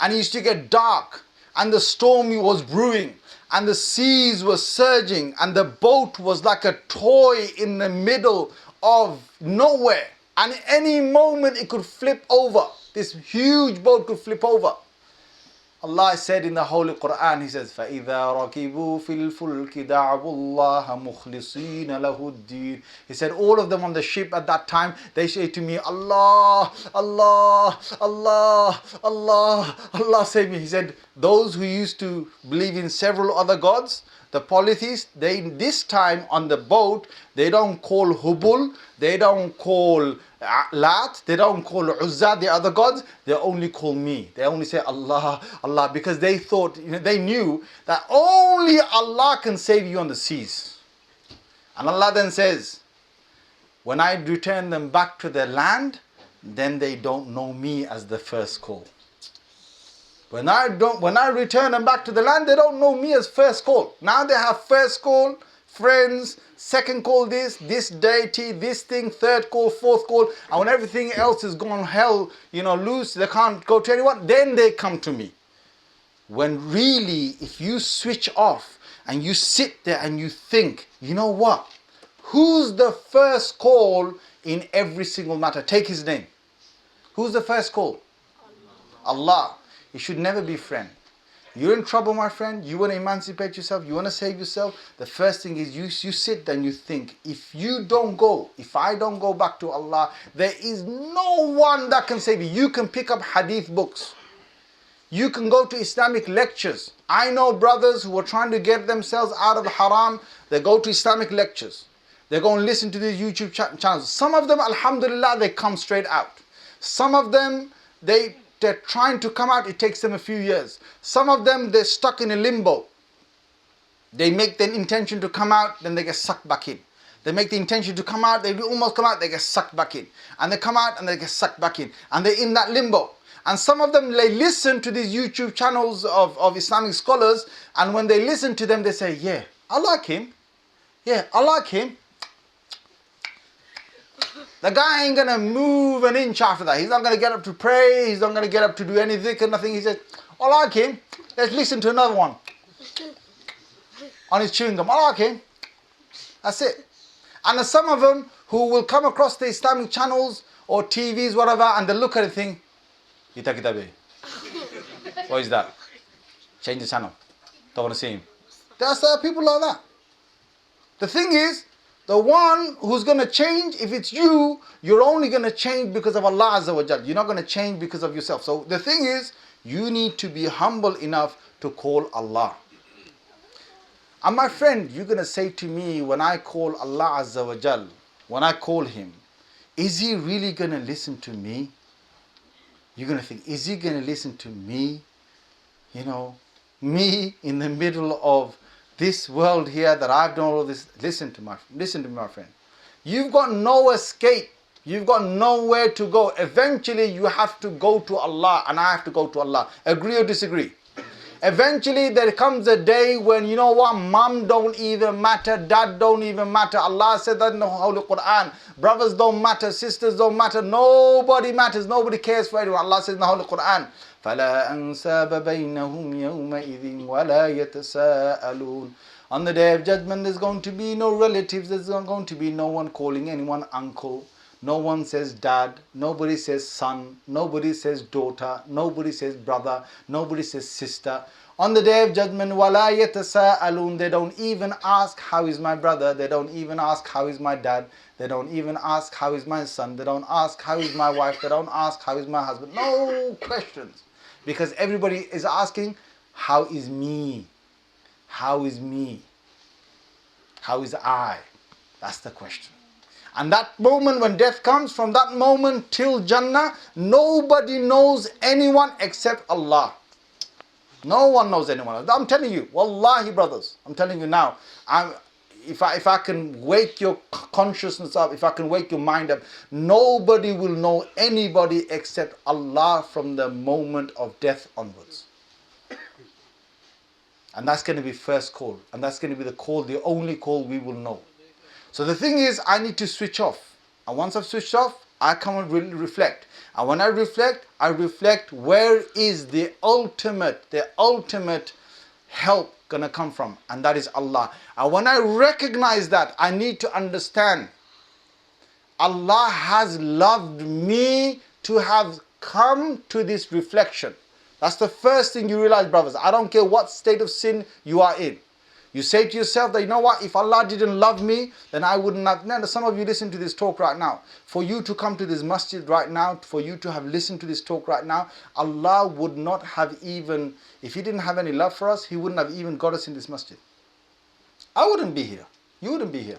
and it used to get dark, and the storm was brewing, and the seas were surging, and the boat was like a toy in the middle of nowhere, and at any moment it could flip over. This huge boat could flip over. Allah said in the Holy Quran, He says, فَإِذَا رَكِبُوا فِي الْفُلْكِ دَعَوُوا اللَّهَ مُخْلِصِينَ لَهُ الدِّينَ. He said, all of them on the ship at that time, they say to me, Allah, Allah, Allah, Allah, Allah save me. He said, those who used to believe in several other gods, the polytheists, this time on the boat, they don't call Hubul, they don't call Lat, they don't call Uzza, the other gods, they only call me. They only say Allah, Allah, because they thought, they knew that only Allah can save you on the seas. And Allah then says, when I return them back to their land, then they don't know me as the first call. When I return them back to the land, they don't know me as first call. Now they have first call, friends, second call this deity, this thing, third call, fourth call, and when everything else is gone hell, loose, they can't go to anyone, then they come to me. When really, if you switch off and you sit there and you think, you know what? Who's the first call in every single matter? Take his name. Who's the first call? Allah. You should never be friend. You're in trouble, my friend. You want to emancipate yourself. You want to save yourself. The first thing is you sit there and you think, if I don't go back to Allah, there is no one that can save you. You can pick up hadith books. You can go to Islamic lectures. I know brothers who are trying to get themselves out of haram. They go to Islamic lectures. They go and listen to these YouTube channels. Some of them, alhamdulillah, they come straight out. Some of them, they're trying to come out, it takes them a few years. Some of them, they're stuck in a limbo. They make the intention to come out, then they get sucked back in. They make the intention to come out, they almost come out, they get sucked back in. And they come out and they get sucked back in. And they're in that limbo. And some of them, they listen to these YouTube channels of Islamic scholars, and when they listen to them, they say, yeah, I like him. Yeah, I like him. The guy ain't going to move an inch after that. He's not going to get up to pray. He's not going to get up to do any dhikr, nothing. He says, I like him. Let's listen to another one. On his chewing gum. I like him. That's it. And there's some of them who will come across the Islamic channels or TVs, whatever, and they look at it and think, Ita kitabe. What is that? Change the channel. Don't want to see him. There are people like that. The thing is, the one who's going to change, if it's you, you're only going to change because of Allah Azza wa Jal. You're not going to change because of yourself. So the thing is, you need to be humble enough to call Allah. And my friend, you're going to say to me, when I call Allah Azza wa Jal, when I call Him, is He really going to listen to me? You're going to think, is He going to listen to me? Me in the middle of this world here that I've done all this. Listen to me, my friend. You've got no escape. You've got nowhere to go. Eventually, you have to go to Allah, and I have to go to Allah. Agree or disagree? Eventually, there comes a day when, you know what, mom don't even matter, dad don't even matter. Allah said that in the Holy Quran. Brothers don't matter, sisters don't matter, nobody matters, nobody cares for anyone. Allah says in the Holy Quran, فَلَا أَنْسَابَ بَيْنَهُمْ يَوْمَئِذٍ وَلَا يَتَسَاءَلُونَ. On the Day of Judgment, there's going to be no relatives, there's not going to be no one calling anyone uncle. No one says dad, nobody says son, nobody says daughter, nobody says brother, nobody says sister. On the Day of Judgment, وَلَا يَتَسَاءَلُونَ. They don't even ask, how is my brother? They don't even ask, how is my dad? They don't even ask, how is my son? They don't ask, how is my wife? They don't ask, how is my husband? No questions. Because everybody is asking, how is me? How is me? How is I? That's the question. And that moment when death comes, from that moment till Jannah, nobody knows anyone except Allah. No one knows anyone. I'm telling you, wallahi brothers, I'm telling you now, if I can wake your consciousness up, if I can wake your mind up, nobody will know anybody except Allah from the moment of death onwards. And that's going to be first call. And that's going to be the call, the only call we will know. So the thing is, I need to switch off. And once I've switched off, I come and reflect. And when I reflect where is the ultimate help going to come from. And that is Allah. And when I recognize that, I need to understand Allah has loved me to have come to this reflection. That's the first thing you realize, brothers. I don't care what state of sin you are in. You say to yourself that, you know what, if Allah didn't love me, then I wouldn't have. Now, some of you listen to this talk right now. For you to come to this masjid right now, for you to have listened to this talk right now, Allah would not have even, if He didn't have any love for us, He wouldn't have even got us in this masjid. I wouldn't be here. You wouldn't be here.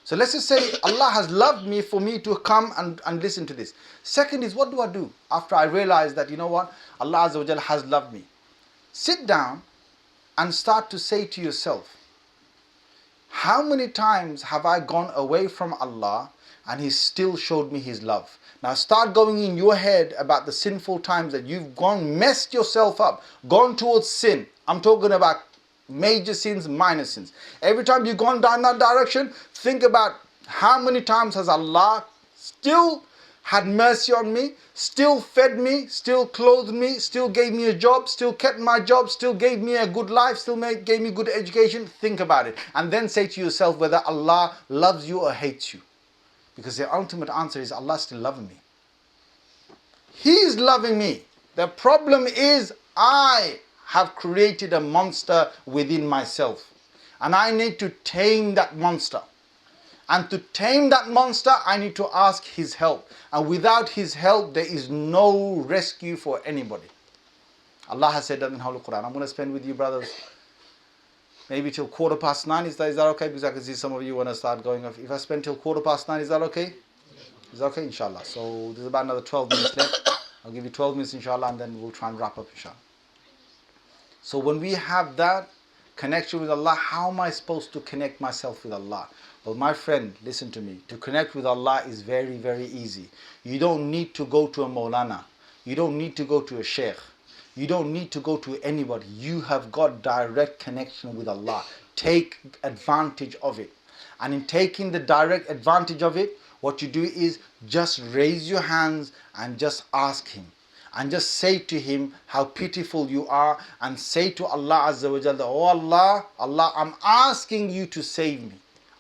So let's just say Allah has loved me for me to come and listen to this. Second is, what do I do after I realize that, you know what, Allah Azza wa Jalla has loved me? Sit down and start to say to yourself, how many times have I gone away from Allah and He still showed me His love? Now start going in your head about the sinful times that you've gone, messed yourself up, gone towards sin. I'm talking about major sins, minor sins. Every time you've gone down that direction, think about how many times has Allah still had mercy on me, still fed me, still clothed me, still gave me a job, still kept my job, still gave me a good life, still gave me good education. Think about it. And then say to yourself whether Allah loves you or hates you. Because the ultimate answer is Allah still loving me. He is loving me. The problem is I have created a monster within myself. And I need to tame that monster. And to tame that monster, I need to ask His help. And without His help, there is no rescue for anybody. Allah has said that in the Holy Quran. I'm going to spend with you, brothers, maybe till 9:15. Is that okay? Because I can see some of you want to start going off. If I spend till 9:15, is that okay? Is that okay? Inshallah. So there's about another 12 minutes left. I'll give you 12 minutes, inshallah, and then we'll try and wrap up, inshallah. So when we have that connection with Allah, how am I supposed to connect myself with Allah? Well, my friend, listen to me. To connect with Allah is very, very easy. You don't need to go to a Maulana. You don't need to go to a Shaykh. You don't need to go to anybody. You have got direct connection with Allah. Take advantage of it. And in taking the direct advantage of it, what you do is just raise your hands and just ask Him. And just say to Him how pitiful you are, and say to Allah Azza wa Jalla, oh Allah, Allah, I'm asking you to save me.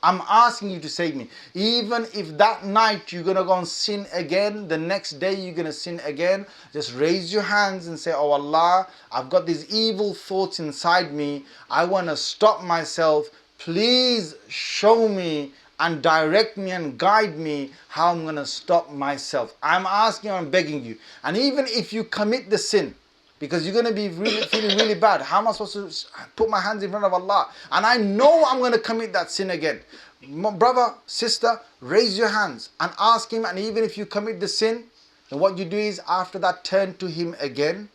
I'm asking you to save me. Even if that night you're going to go and sin again, the next day you're going to sin again, just raise your hands and say, oh Allah, I've got these evil thoughts inside me. I want to stop myself. Please show me and direct me and guide me how I'm going to stop myself. I'm asking, I'm begging you. And even if you commit the sin, because you're going to be really feeling really bad. How am I supposed to put my hands in front of Allah? And I know I'm going to commit that sin again. Brother, sister, raise your hands and ask Him. And even if you commit the sin, then what you do is after that, turn to Him again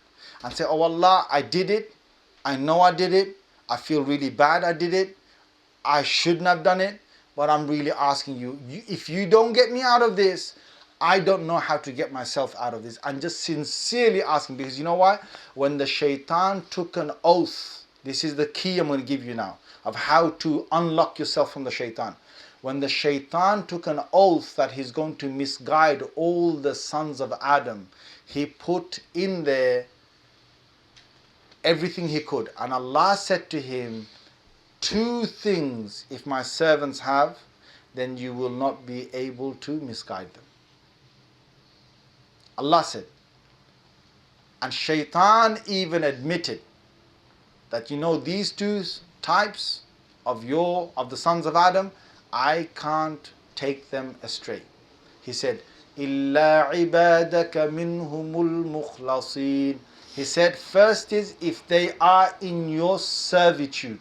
and say, oh Allah, I did it. I know I did it. I feel really bad I did it. I shouldn't have done it. But I'm really asking you, if you don't get me out of this, I don't know how to get myself out of this. And just sincerely asking, because you know why? When the shaitan took an oath, this is the key I'm going to give you now, of how to unlock yourself from the shaitan. When the shaitan took an oath that he's going to misguide all the sons of Adam, he put in there everything he could. And Allah said to him, 2 things if my servants have, then you will not be able to misguide them. Allah said. And shaitan even admitted that, you know, these 2 types of the sons of Adam, I can't take them astray. He said, إِلَّا عِبَادَكَ مِنْهُمُ الْمُخْلَصِينَ. He said, first is if they are in your servitude.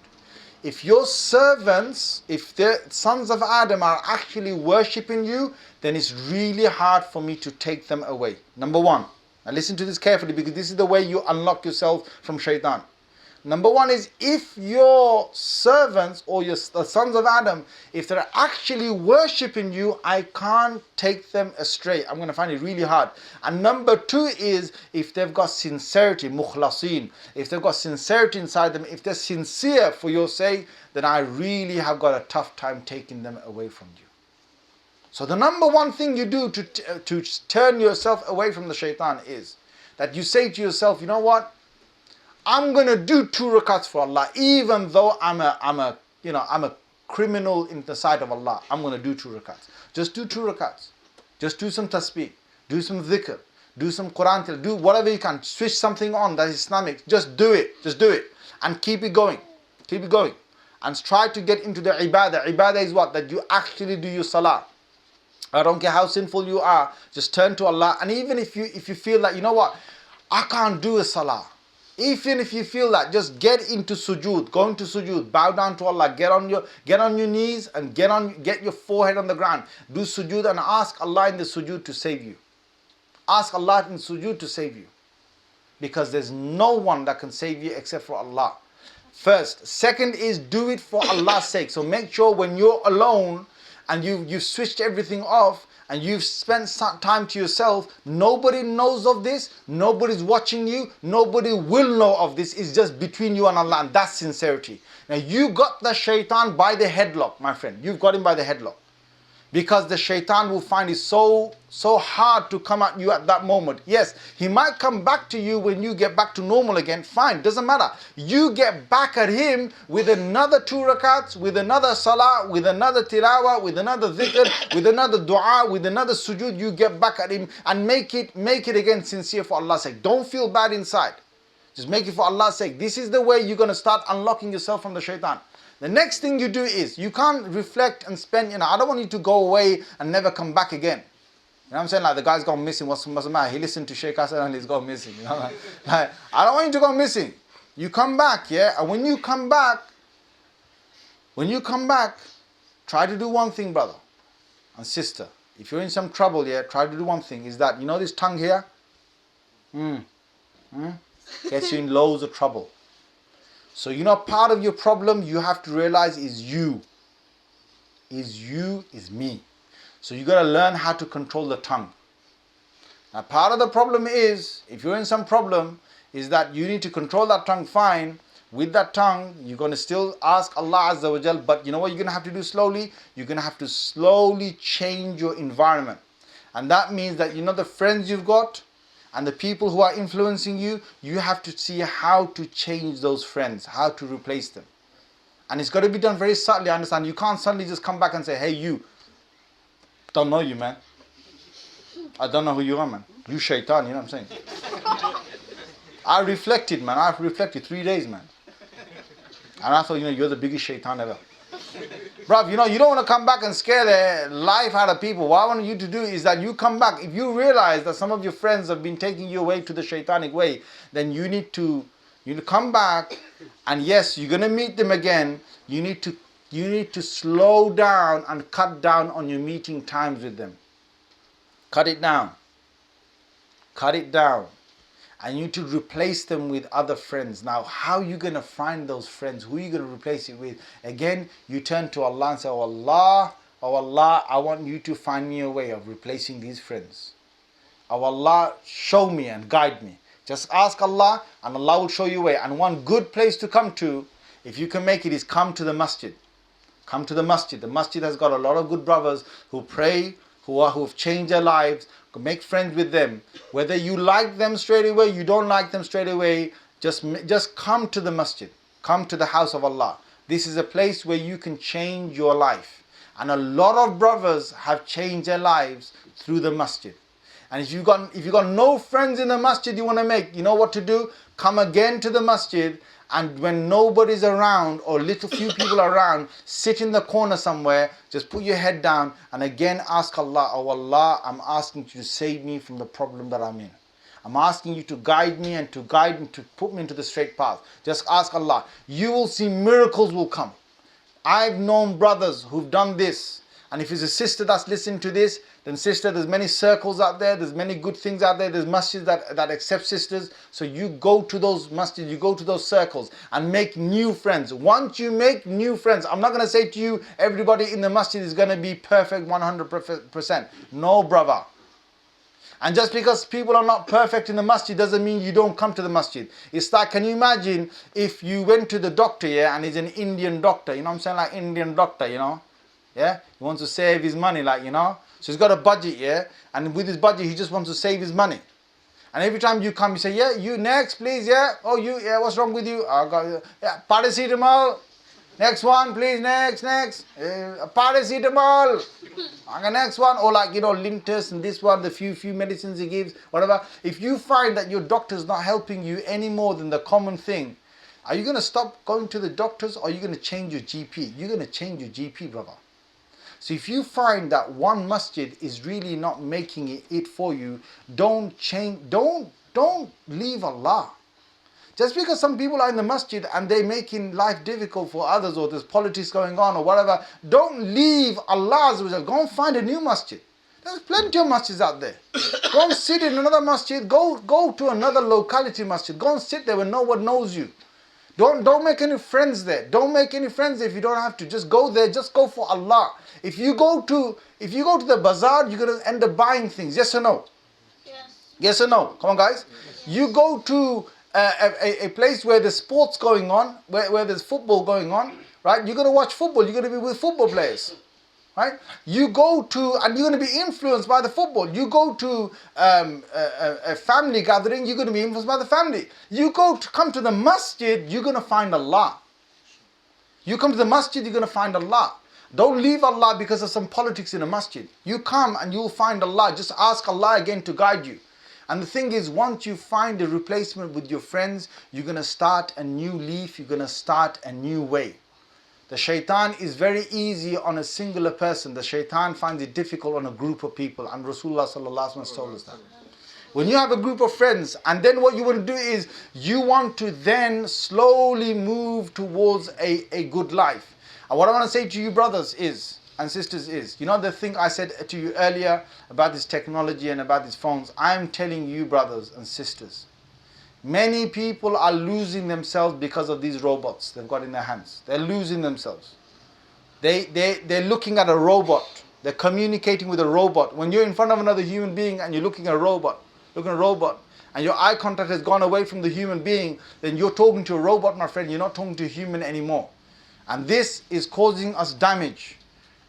If your servants, if the sons of Adam are actually worshipping you, then it's really hard for me to take them away. Number 1. Now listen to this carefully, because this is the way you unlock yourself from shaitan. Number 1 is if your servants or the sons of Adam, if they're actually worshipping you, I can't take them astray. I'm going to find it really hard. And number 2 is if they've got sincerity, mukhlasin. If they've got sincerity inside them, if they're sincere for your sake, then I really have got a tough time taking them away from you. So the number 1 thing you do to turn yourself away from the shaitan is that you say to yourself, you know what? I'm going to do 2 rakats for Allah, even though I'm a criminal in the sight of Allah. I'm going to do 2 rakats. Just do 2 rakats. Just do some tasbih, do some dhikr, do some Quran, do whatever you can. Switch something on that is Islamic. Just do it. Just do it. And keep it going. Keep it going. And try to get into the ibadah. Ibadah is what? That you actually do your salah. I don't care how sinful you are. Just turn to Allah. And even if you feel like, you know what? I can't do a salah. Even if you feel that, just get into sujood, go into sujood, bow down to Allah, get on your knees and get your forehead on the ground. Do sujood and ask Allah in the sujood to save you. Ask Allah in sujood to save you. Because there's no one that can save you except for Allah. First. Second is do it for Allah's sake. So make sure when you're alone and you've switched everything off and you've spent some time to yourself, nobody knows of this, nobody's watching you, nobody will know of this. It's just between you and Allah, and that's sincerity. Now you got the shaitan by the headlock, my friend. You've got him by the headlock. Because the shaitan will find it so hard to come at you at that moment. Yes, he might come back to you when you get back to normal again. Fine, doesn't matter. You get back at him with another 2 rakats, with another salah, with another tilawah, with another dhikr, with another dua, with another sujood. You get back at him and make it again sincere for Allah's sake. Don't feel bad inside. Just make it for Allah's sake. This is the way you're going to start unlocking yourself from the shaitan. The next thing you do is, you can't reflect and spend, I don't want you to go away and never come back again. You know what I'm saying? Like, the guy's gone missing, what's the matter? He listened to Shaykh Hasan Ali, he's gone missing. You know? Like, I don't want you to go missing. You come back, yeah? And when you come back, try to do one thing, brother and sister. If you're in some trouble, yeah, try to do one thing. Is that, this tongue here? Gets you in loads of trouble. So part of your problem you have to realize is you. Is me. So you got to learn how to control the tongue. Now part of the problem is, if you're in some problem, is that you need to control that tongue fine. With that tongue, you're going to still ask Allah Azza wa Jal, but you know what you're going to have to do slowly? You're going to have to slowly change your environment. And that means that the friends you've got, and the people who are influencing you, you have to see how to change those friends, how to replace them. And it's got to be done very subtly, understand? You can't suddenly just come back and say, hey, you, don't know you, man. I don't know who you are, man. You shaitan, you know what I'm saying? I've reflected 3 days, man. And I thought, you're the biggest shaitan ever. Bruv, you don't want to come back and scare the life out of people. What I want you to do is that you come back. If you realize that some of your friends have been taking you away to the shaitanic way, then you need to come back. And yes, you're going to meet them again. You need to slow down and cut down on your meeting times with them. Cut it down. And you need to replace them with other friends. Now, how are you going to find those friends? Who are you going to replace it with? Again, you turn to Allah and say, oh Allah, I want you to find me a way of replacing these friends. Oh Allah, show me and guide me. Just ask Allah and Allah will show you a way. And one good place to come to, if you can make it, is come to the masjid. Come to the masjid. The masjid has got a lot of good brothers who pray, who've changed their lives. Make friends with them. Whether you like them straight away, you don't like them straight away, just come to the masjid. Come to the house of Allah. This is a place where you can change your life. And a lot of brothers have changed their lives through the masjid. And if you've got no friends in the masjid you want to make, you know what to do? Come again to the masjid, and when nobody's around or little few people around, sit in the corner somewhere, just put your head down and again ask Allah, oh Allah, I'm asking you to save me from the problem that I'm in. I'm asking you to guide me and to put me into the straight path. Just ask Allah. You will see miracles will come. I've known brothers who've done this. And if it's a sister that's listening to this, then sister, there's many circles out there, there's many good things out there, there's masjids that accept sisters. So you go to those masjids, you go to those circles and make new friends. Once you make new friends, I'm not going to say to you, everybody in the masjid is going to be perfect 100%. No, brother. And just because people are not perfect in the masjid doesn't mean you don't come to the masjid. It's like, can you imagine if you went to the doctor, yeah, and he's an Indian doctor, you know what I'm saying, like Indian doctor, yeah, he wants to save his money, so he's got a budget, yeah, and with his budget he just wants to save his money. And every time you come, you say, yeah, you next, please, yeah, oh, you, yeah, what's wrong with you? I got, yeah, paracetamol, next one, please, next, paracetamol, and the next one, or Lintus and this one, the few medicines he gives, whatever. If you find that your doctor's not helping you any more than the common thing, are you going to stop going to the doctors, or are you going to change your GP? You're going to change your GP, brother. So if you find that one masjid is really not making it for you, don't leave Allah. Just because some people are in the masjid and they're making life difficult for others, or there's politics going on or whatever, don't leave Allah Azza wa Jal. Go and find a new masjid. There's plenty of masjids out there. Go and sit in another masjid. Go to another locality masjid. Go and sit there where no one knows you. Don't make any friends there. Don't make any friends if you don't have to. Just go there. Just go for Allah. If you go to the bazaar, you're gonna end up buying things. Yes or no? Yes. Yes or no? Come on, guys. You go to a place where there's sports going on, where there's football going on, right? You're gonna watch football. You're gonna be with football players. Right? You go to, and you're going to be influenced by the football. You go to a family gathering, you're going to be influenced by the family. You come to the masjid, you're going to find Allah. You come to the masjid, you're going to find Allah. Don't leave Allah because of some politics in a masjid. You come and you'll find Allah. Just ask Allah again to guide you. And the thing is, once you find a replacement with your friends, you're going to start a new leaf. You're going to start a new way. The shaitan is very easy on a singular person. The shaitan finds it difficult on a group of people. And Rasulullah sallallahu alaihi wasallam told us that. When you have a group of friends, and then what you want to do is, you want to then slowly move towards a good life. And what I want to say to you brothers and sisters is, you know the thing I said to you earlier about this technology and about these phones, I'm telling you brothers and sisters, many people are losing themselves because of these robots they've got in their hands. They're losing themselves. They're looking at a robot. They're communicating with a robot. When you're in front of another human being and you're looking at a robot, and your eye contact has gone away from the human being, then you're talking to a robot, my friend. You're not talking to a human anymore. And this is causing us damage.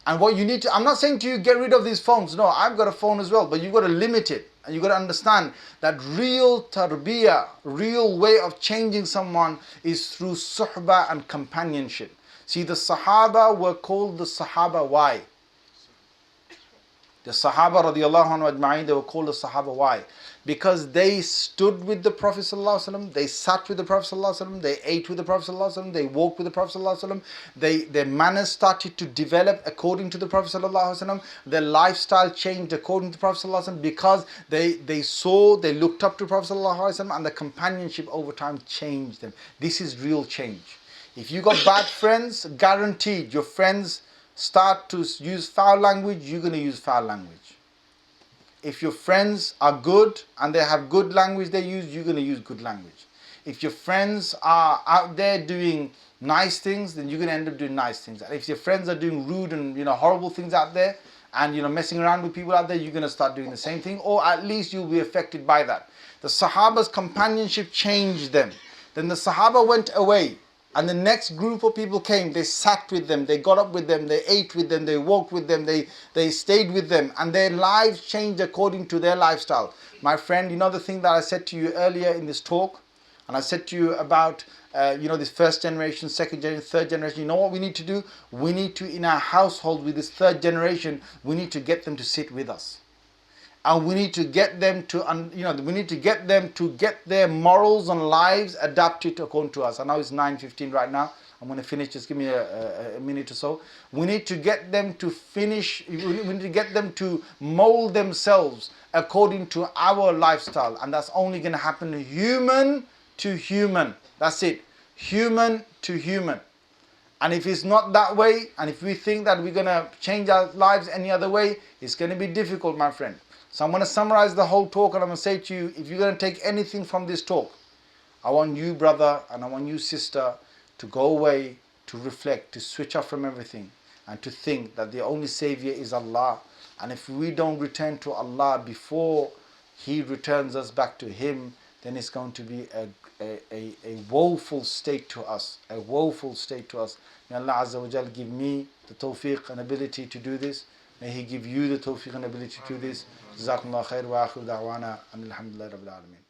And what you need to, I'm not saying to you, get rid of these phones. No, I've got a phone as well, but you've got to limit it. And you've got to understand that real tarbiyah, real way of changing someone is through suhbah and companionship. See, the Sahaba were called the Sahaba. Why? The Sahaba radiallahu anhu ajma'in, they were called the Sahaba. Why? Because they stood with the Prophet sallallahu alaihi wasallam, they sat with the Prophet sallallahu alaihi wasallam, they ate with the Prophet sallallahu alaihi wasallam, they walked with the Prophet sallallahu alaihi wasallam, their manners started to develop according to the Prophet sallallahu alaihi wasallam, their lifestyle changed according to the Prophet sallallahu alaihi wasallam, because they looked up to the Prophet sallallahu alaihi wasallam, and the companionship over time changed them. This is real change. If you got bad friends, guaranteed your friends start to use foul language, you're going to use foul language. If your friends are good and they have good language they use, you're going to use good language. If your friends are out there doing nice things, then you're going to end up doing nice things. And if your friends are doing rude and horrible things out there, and messing around with people out there, you're going to start doing the same thing, or at least you'll be affected by that. The Sahaba's companionship changed them. Then the Sahaba went away. And the next group of people came, they sat with them, they got up with them, they ate with them, they walked with them, they stayed with them, and their lives changed according to their lifestyle. My friend, the thing that I said to you earlier in this talk, and I said to you about, this first generation, second generation, third generation, you know what we need to do? We need to, in our household with this third generation, we need to get them to sit with us. And we need to get them to, get their morals and lives adapted according to us. I know it's 9:15 right now. I'm going to finish. Just give me a minute or so. We need to get them to finish. We need to get them to mold themselves according to our lifestyle. And that's only going to happen human to human. That's it. Human to human. And if it's not that way, and if we think that we're going to change our lives any other way, it's going to be difficult, my friend. So I'm going to summarize the whole talk, and I'm going to say to you, if you're going to take anything from this talk, I want you, brother, and I want you, sister, to go away, to reflect, to switch off from everything, and to think that the only Savior is Allah. And if we don't return to Allah before He returns us back to Him, then it's going to be a woeful state to us. A woeful state to us. May Allah Azza wa Jal give me the tawfiq and ability to do this. May He give you the tawfiq and ability to do this. Jazakumullah khair wa akhiru da'wana and alhamdulillah rabbil alameen.